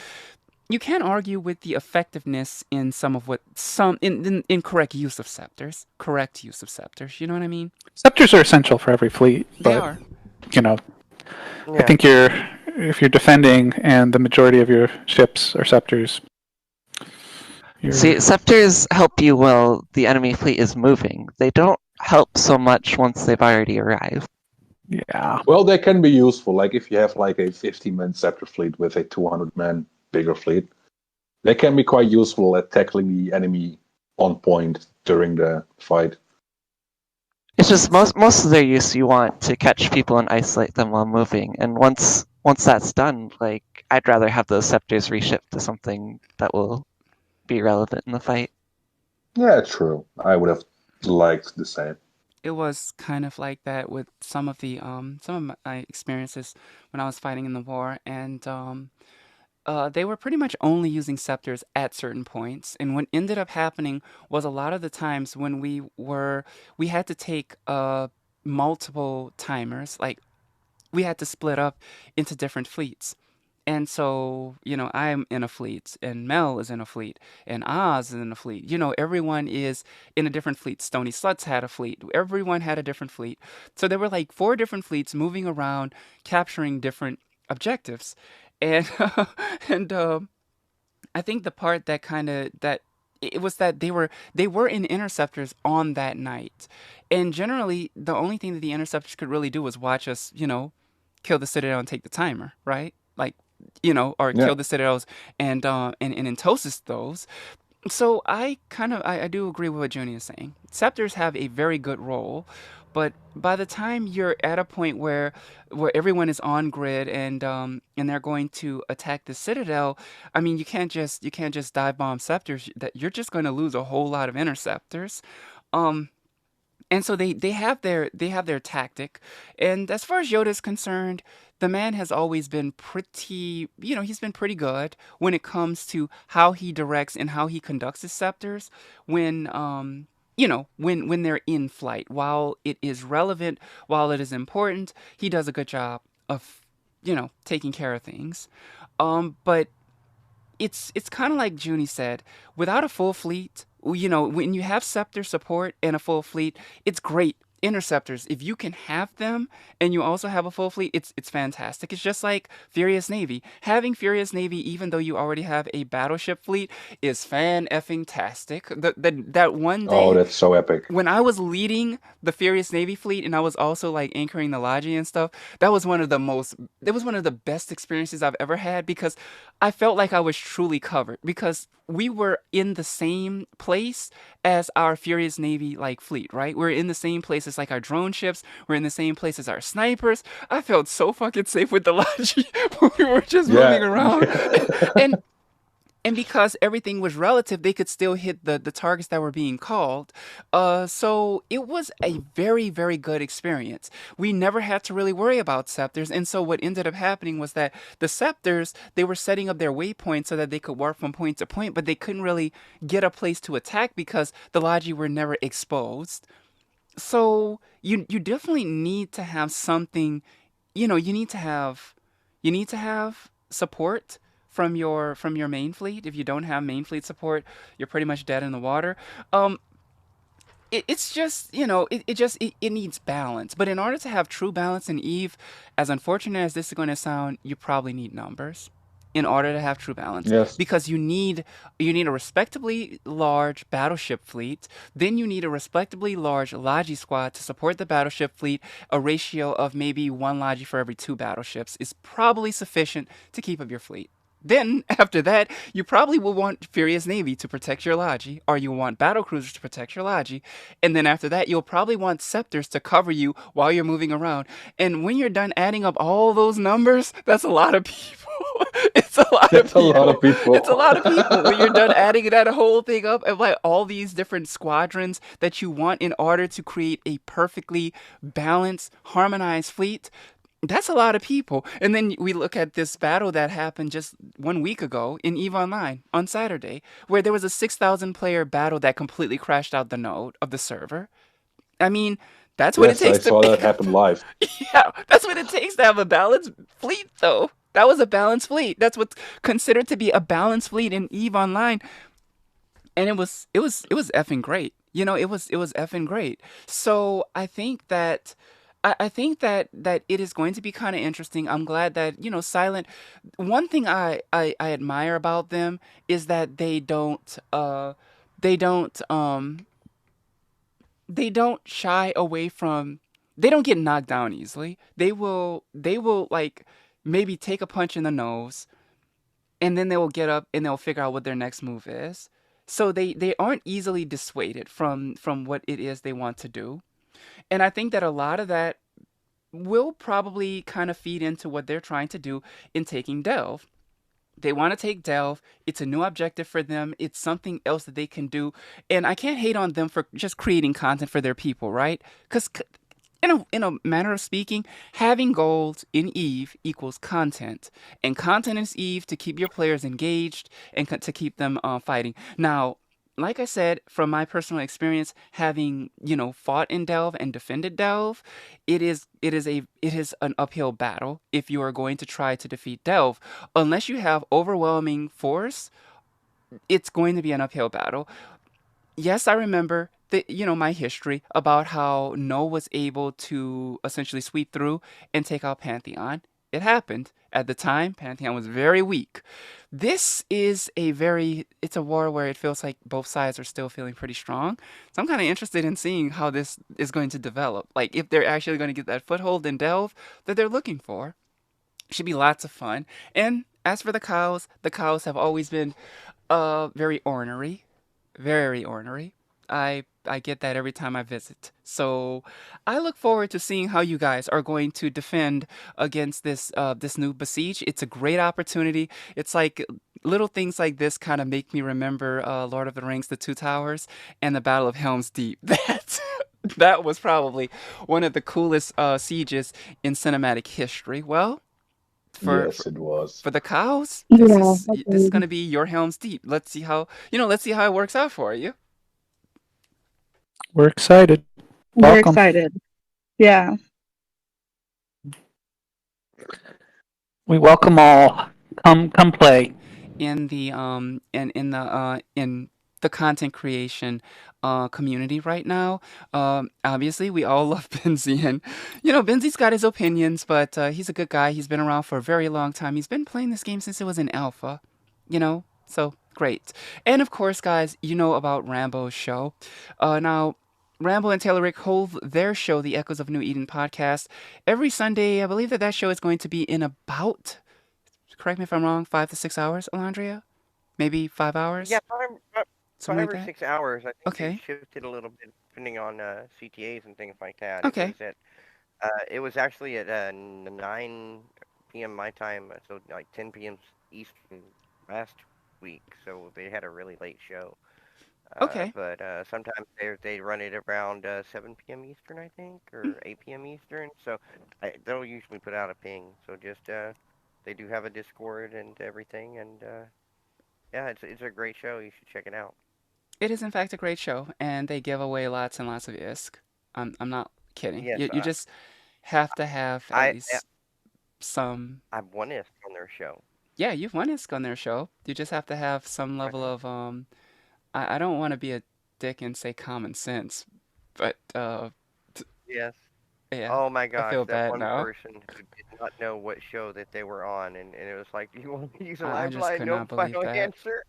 you can argue with the effectiveness in some of what some in correct use of scepters, correct use of scepters. You know what I mean? Scepters are essential for every fleet, They but are. you know, I Yeah. think if you're defending and the majority of your ships are scepters, you're See, scepters help you while the enemy fleet is moving. They don't help so much once they've already arrived. yeah. Well, they can be useful. Like if you have like a 50-man scepter fleet with a 200-man bigger fleet, they can be quite useful at tackling the enemy on point during the fight. It's just most of their use you want to catch people and isolate them while moving. And once that's done, like I'd rather have those scepters reshipped to something that will be relevant in the fight. Yeah, true. I would have liked the same. It was kind of like that with some of my experiences when I was fighting in the war, and they were pretty much only using scepters at certain points. And what ended up happening was a lot of the times when we had to take multiple timers, like we had to split up into different fleets. And so, I'm in a fleet, and Mel is in a fleet, and Oz is in a fleet. Everyone is in a different fleet. Stony Sluts had a fleet. Everyone had a different fleet. So there were like four different fleets moving around, capturing different objectives. And and I think the part that kind of that it was that they were in interceptors on that night, and generally the only thing that the interceptors could really do was watch us, kill the citadel and take the timer, right? Like, or Yeah. kill the citadels and entosis those. So I do agree with what Junie is saying. Scepters have a very good role, but by the time you're at a point where everyone is on grid and they're going to attack the citadel, I mean you can't just dive bomb scepters. That you're just going to lose a whole lot of interceptors. Um, and so they have their tactic. And as far as Yoda is concerned, the man has always been he's been pretty good when it comes to how he directs and how he conducts his scepters when when they're in flight. While it is relevant, while it is important, he does a good job of taking care of things. But it's kind of like Junie said, without a full fleet, when you have scepter support and a full fleet, it's great. interceptors, if you can have them and you also have a full fleet, it's fantastic. It's just like Furious Navy. Having Furious Navy, even though you already have a battleship fleet, is fan effing tastic. That one Oh, day that's so epic. when I was leading the Furious Navy fleet and I was also like anchoring the Logi and stuff, that was one of the best experiences I've ever had because I felt like I was truly covered because we were in the same place as our Furious Navy like fleet, right? We're in the same place as like our drone ships, we're in the same place as our snipers. I felt so fucking safe with the Logi when we were just moving Yeah. around. And and because everything was relative, they could still hit the targets that were being called. So it was a very, very good experience. We never had to really worry about scepters. And so what ended up happening was that the scepters, they were setting up their waypoints so that they could warp from point to point, but they couldn't really get a place to attack because the Logi were never exposed. So you definitely need to have something, you need to have support from your main fleet. If you don't have main fleet support, you're pretty much dead in the water. Um it's just it needs balance, but in order to have true balance in Eve, as unfortunate as this is going to sound, you probably need numbers in order to have true balance Yes. because you need a respectably large battleship fleet, then you need a respectably large logi squad to support the battleship fleet. A ratio of maybe one logi for every two battleships is probably sufficient to keep up your fleet. Then, after that, you probably will want Furious Navy to protect your Logi, or you want battle cruisers to protect your Logi. And then after that, you'll probably want Scepters to cover you while you're moving around. And when you're done adding up all those numbers, that's a lot of people. It's a lot of That's a people. lot of people. It's a lot of people. When you're done adding that whole thing up and like all these different squadrons that you want in order to create a perfectly balanced, harmonized fleet, that's a lot of people. And then we look at this battle that happened just 1 week ago in EVE Online on Saturday, where there was a 6,000 player battle that completely crashed out the node of the server. I mean, that's what it Yes, I takes to saw that happen live. yeah, that's what it takes to have a balanced fleet, though. That was a balanced fleet. That's what's considered to be a balanced fleet in EVE Online, and it was effing great. It was effing great. So I think that it is going to be kind of interesting. I'm glad that Silent. One thing I admire about them is that they don't they don't shy away from they don't get knocked down easily. They will like maybe take a punch in the nose and then they will get up and they'll figure out what their next move is. So they aren't easily dissuaded from what it is they want to do. And I think that a lot of that will probably kind of feed into what they're trying to do in taking Delve. They want to take Delve. It's a new objective for them. It's something else that they can do. And I can't hate on them for just creating content for their people, right? Because in a manner of speaking, having gold in Eve equals content, and content is Eve to keep your players engaged and to keep them fighting. Now, like I said, from my personal experience, having fought in Delve and defended Delve, it is an uphill battle if you are going to try to defeat Delve, unless you have overwhelming force. It's going to be an uphill battle. Yes, I remember my history about how No was able to essentially sweep through and take out Pantheon. It happened. At the time, Pantheon was very weak. It's a war where it feels like both sides are still feeling pretty strong. So I'm kind of interested in seeing how this is going to develop. Like, if they're actually going to get that foothold in Delve that they're looking for. Should be lots of fun. And as for the cows have always been very ornery, very ornery. I get that every time I visit. So I look forward to seeing how you guys are going to defend against this new besiege. It's a great opportunity. It's like little things like this kind of make me remember Lord of the Rings: The Two Towers and the Battle of Helm's Deep. That was probably one of the coolest sieges in cinematic history. Well, Yes, it was. for the cows, Yeah, this is agreed. gonna be your Helm's Deep. Let's see how it works out for you. We're excited. We're Welcome. excited. Yeah. We welcome all. Come play. In the in the content creation community right now. Obviously, we all love Benzie, and Benzie's got his opinions, but he's a good guy. He's been around for a very long time. He's been playing this game since it was in alpha, so great. And of course, guys, you know about Rambo's show. Now, Rambo and Taylor Rick hold their show, the Echoes of New Eden podcast, every Sunday. I believe that show is going to be in about, correct me if I'm wrong, 5 to 6 hours, Alondria? Maybe 5 hours? Yeah, Something like five or that? 6 hours. I think they Okay. shifted a little bit depending on CTAs and things like that. Okay. It was actually at 9 p.m. my time, so like 10 p.m. Eastern last week. So they had a really late show. Okay. But sometimes they run it around 7 p.m. Eastern, I think, or 8 p.m. Eastern. So they'll usually put out a ping. So just they do have a Discord and everything, and yeah, it's a great show. You should check it out. It is, in fact, a great show, and they give away lots and lots of ISK. I'm not kidding. Yes, You just have to have at least some. I've won this on their show. Yeah, you've won ISK on their show. You just have to have some level of I don't want to be a dick and say common sense, but Yes. yeah, Oh my I gosh, feel that bad one now. person who did not know what show that they were on, and it was like, "Do you want to use a I just lifeline? could No not believe final that. answer."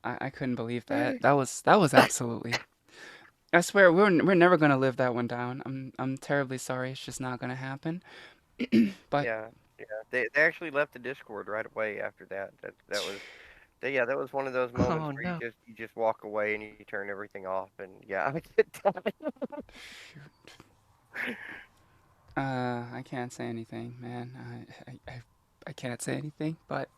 I couldn't believe that. That was absolutely. I swear we're never gonna live that one down. I'm terribly sorry. It's just not gonna happen. But Yeah, yeah. They actually left the Discord right away after that. That was yeah, that was one of those moments Oh where no. you just walk away and you turn everything off, and yeah, I get that. I can't say anything, man. I can't say anything, but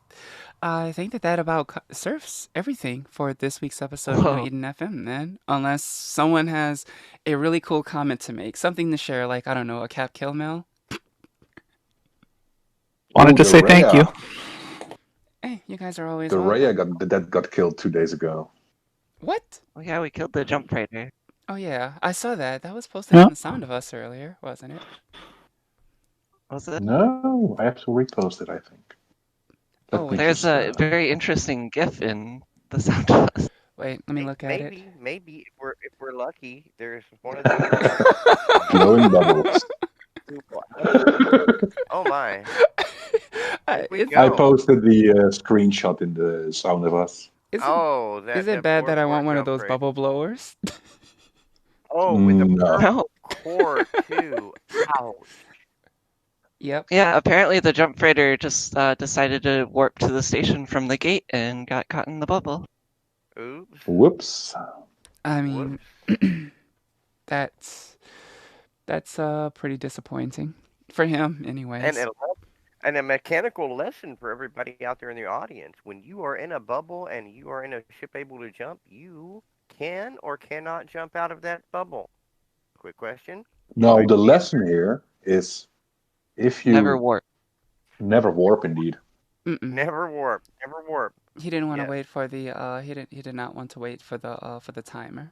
I think that about serves everything for this week's episode of New Whoa. Eden FM, man. Unless someone has a really cool comment to make, something to share, like, I don't know, a cap kill mail. Wanted to say thank you. Hey, you guys are always The welcome. Raya got killed 2 days ago. What? Oh yeah, we killed the jump raider. Oh yeah, I saw that. That was posted on the Sound of Us earlier, wasn't it? Was it? No, I have to repost it, I think. There's a very interesting GIF in the Sound of Us. Wait, let me look at it. Maybe if we're lucky, there's one of those blowing bubbles. Oh my! I posted the screenshot in the Sound of Us. Is it bad that I want one of those bubble blowers? Oh, with the No. cord too. Ouch. Yep. Yeah, apparently the jump freighter just decided to warp to the station from the gate and got caught in the bubble. Oops. Whoops. I mean, that's pretty disappointing for him, anyways. And a mechanical lesson for everybody out there in the audience: when you are in a bubble and you are in a ship able to jump, you can or cannot jump out of that bubble. Quick question. No, the lesson here is if you never warp. Never warp, indeed. Never warp. Never warp. He didn't want to wait for the he did not want to wait for the timer,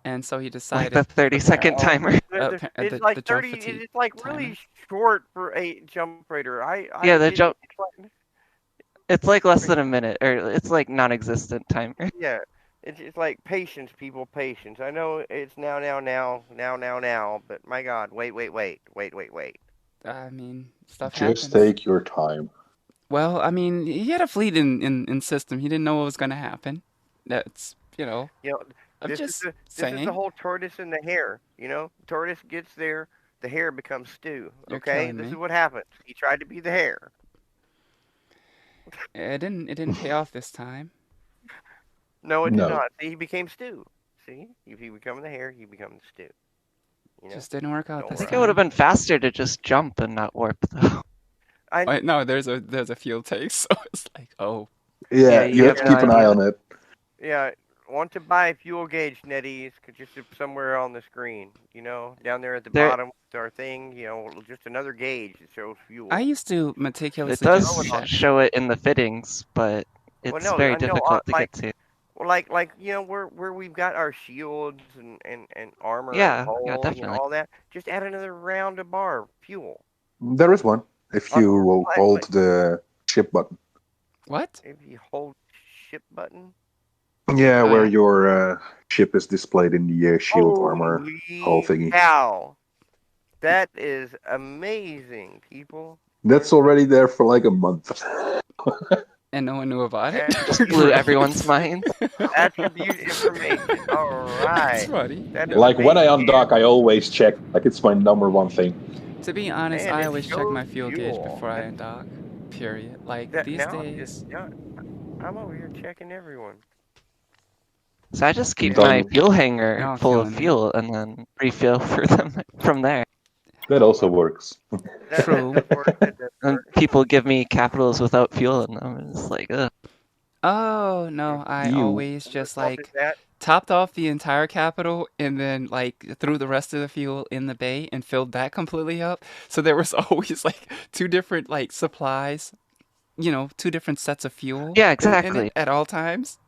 and so he decided like the 30-second timer. It's like 30. It's like really short for a jump freighter. Yeah, the jump. It's like less than a minute, or it's like non-existent timer. Yeah, it's like patience, people, patience. I know it's now, but my God, wait. I mean, stuff happens. Just take your time. Well, I mean, he had a fleet in system. He didn't know what was going to happen. That's, I'm just saying. This is the whole tortoise and the hare. Tortoise gets there, the hare becomes stew. Okay, this is what happens. He tried to be the hare. It didn't pay off this time. No, it did not. See, he became stew. See, if he became the hare, he becomes stew. Just didn't work out. I think it would have been faster to just jump and not warp, though. No, there's a fuel take, so it's like, oh. Yeah, you have to keep an eye on it. Yeah, want to buy fuel gauge, NetEase, just somewhere on the screen, down there at the bottom with our thing, just another gauge that shows fuel. I used to meticulously. It does show it in the fittings, but it's very difficult to get to. Well, like where we've got our shields and armor, yeah, and hull, definitely. all that. Just add another round of bar fuel. There is one. If you hold the ship button. What? If you hold ship button. Yeah, Oh where yeah. your ship is displayed in the shield armor whole Holy thingy. cow! That is amazing, people. That That's is already there for like a month. And no one knew about it. Just blew Right? everyone's mind. attribute information. All That's right. funny. That is No. Like when I amazing. undock, I always check. Like it's my number one thing. To be honest, And I it always check shows my fuel gauge fuel. before I undock. Period. Like That these now just days, now, I'm over here checking everyone. So I just keep Yeah. my Done. fuel hanger y'all full of killing it. fuel and then refill for them from there. That also works. That True. does work. That does And work. people give me capitals without fuel in them. And it's like, ugh. Oh no, I You. always Whose just fault is like that? topped off the entire capital and then like threw the rest of the fuel in the bay and filled that completely up. So there was always like two different like supplies, two different sets of fuel Yeah, in exactly. it at all times.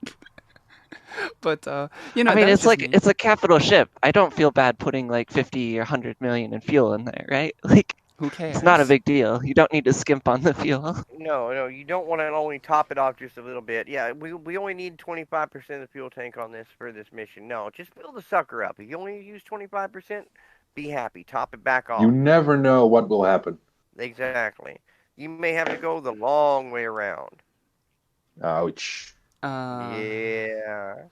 But I mean, that was it's just like me. it's a capital ship. I don't feel bad putting like 50 or 100 million in fuel in there, right? Like, Who it's not a cares? big deal. You don't need to skimp on the fuel. No, no, you don't want to only top it off just a little bit. Yeah, we only need 25% of the fuel tank on this for this mission. No, just fill the sucker up. If you only use 25%, be happy. Top it back You off. never know what will happen. Exactly. You may have to go the long way around. Ouch. Uh, Yeah.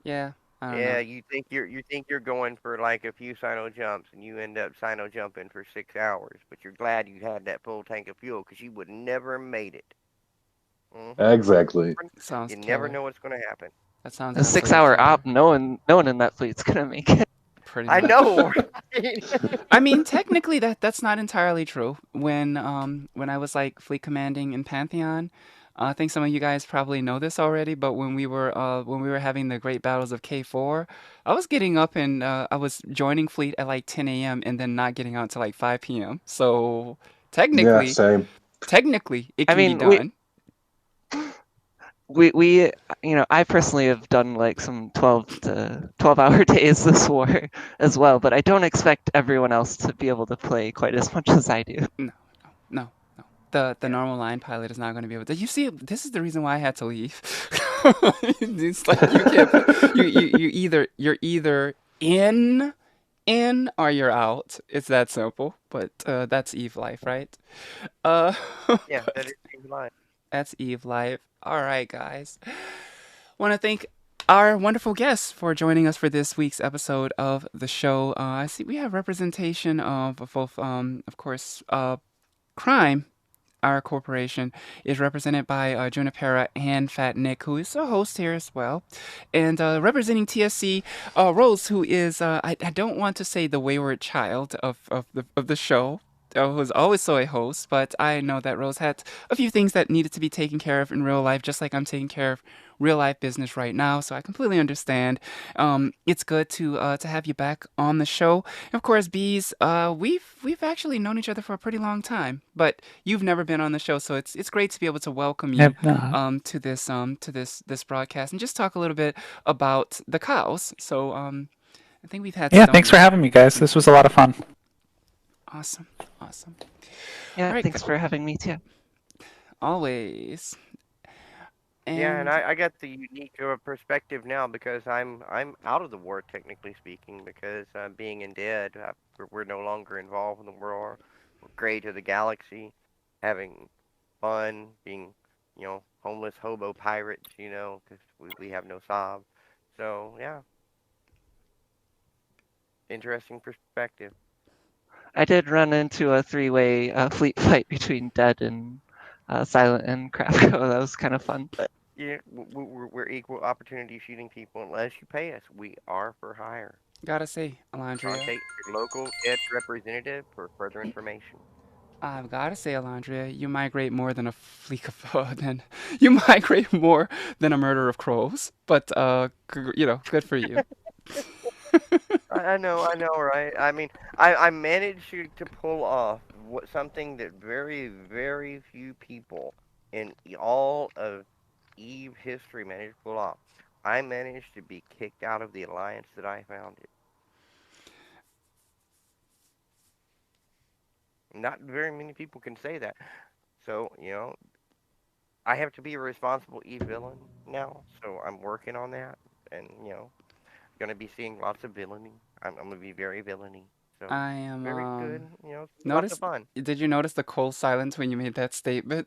yeah, I don't Yeah, know. you think you're going for like a few sino jumps, and you end up sino jumping for 6 hours. But you're glad you had that full tank of fuel, because you would never made it. Exactly. Sounds You never terrible. know what's going to happen. That sounds A absolutely 6 hour op, terrible. no one in that fleet's gonna make it. Pretty I much. know, right? I mean, technically that's not entirely true. When I was like fleet commanding in Pantheon, I think some of you guys probably know this already, but when we were having the great battles of K4, I was getting up and I was joining fleet at like 10 a.m. and then not getting out till like 5 p.m. So Yeah, technically, same. technically it I can be mean, we done. we I personally have done like some 12-hour days this war as well, but I don't expect everyone else to be able to play quite as much as I do. No, no, no. The Yeah. normal line pilot is not going to be able to. You see, this is the reason why I had to leave. It's like you can't play. You're either in or you're out. It's that simple. But that's Eve life, right? Uh, Yeah, that but is his life. that's Eve life. All right, guys. Want to thank our wonderful guests for joining us for this week's episode of the show. I see we have representation of both, of course, crime. Our corporation is represented by Junipera and Fat Nick, who is a host here as well. And representing TSC, Rose, who is, I don't want to say the wayward child of the show, who is also a host, but I know that Rose had a few things that needed to be taken care of in real life, just like I'm taking care of real life business right now. So I completely understand. It's good to have you back on the show. And of course, Bees, we've actually known each other for a pretty long time, but you've never been on the show, so it's great to be able to welcome you Have not. to this broadcast and just talk a little bit about the cows. So I think we've had Yeah, thanks for Stone. having me, guys. This was a lot of fun. Awesome, awesome. Yeah, All right, thanks for having me too. always. Yeah, and And I got the unique perspective now, because I'm out of the war, technically speaking, because being in dead, we're no longer involved in the war. We're gray to the galaxy, having fun, being homeless hobo pirates, because we have no sob. So yeah, interesting perspective. I did run into a three-way fleet fight between Dead and Silent and Kravko. That was kind of fun. But Yeah, we're equal opportunity shooting people unless you pay us. We are for hire. gotta say, Alondria, Contact your local dead representative for further information. I've gotta say, Alondria, you migrate more than a fleek of than you migrate more than a murder of crows. But good for you. I know, right? I mean, I managed to pull off something that very, very few people in all of Eve history managed to pull off. I managed to be kicked out of the alliance that I founded. Not very many people can say that. So, I have to be a responsible e-villain now, so I'm working on that, and gonna be seeing lots of villainy. I'm gonna be very villainy, so I am very good. Lots of notice fun. did you notice the cold silence when you made that statement?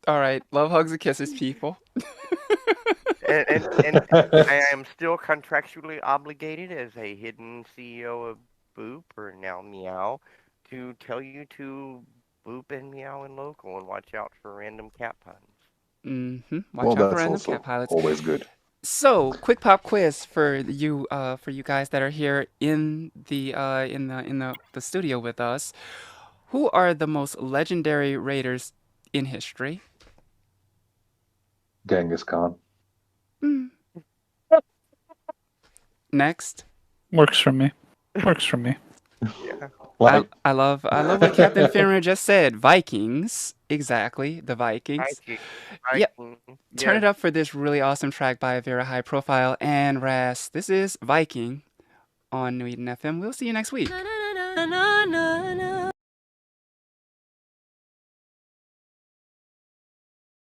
All right, love hugs and kisses, people. And I am still contractually obligated as a hidden CEO of Boop, or now Meow, to tell you to Boop and Meow and local and watch out for random cat puns. Watch Well, out for that's random cat also pilots. always good. So, quick pop quiz for you guys that are here in the studio with us. Who are the most legendary raiders in history? Genghis Khan. Next. Works for me. Works for me. Yeah. Like, I love what Captain Finra just said. Vikings. Exactly, the Vikings. Hiking. Yeah. Hiking. Turn Yes. it up for this really awesome track by Vera High Profile and Ras. This is Viking on New Eden FM. We'll see you next week.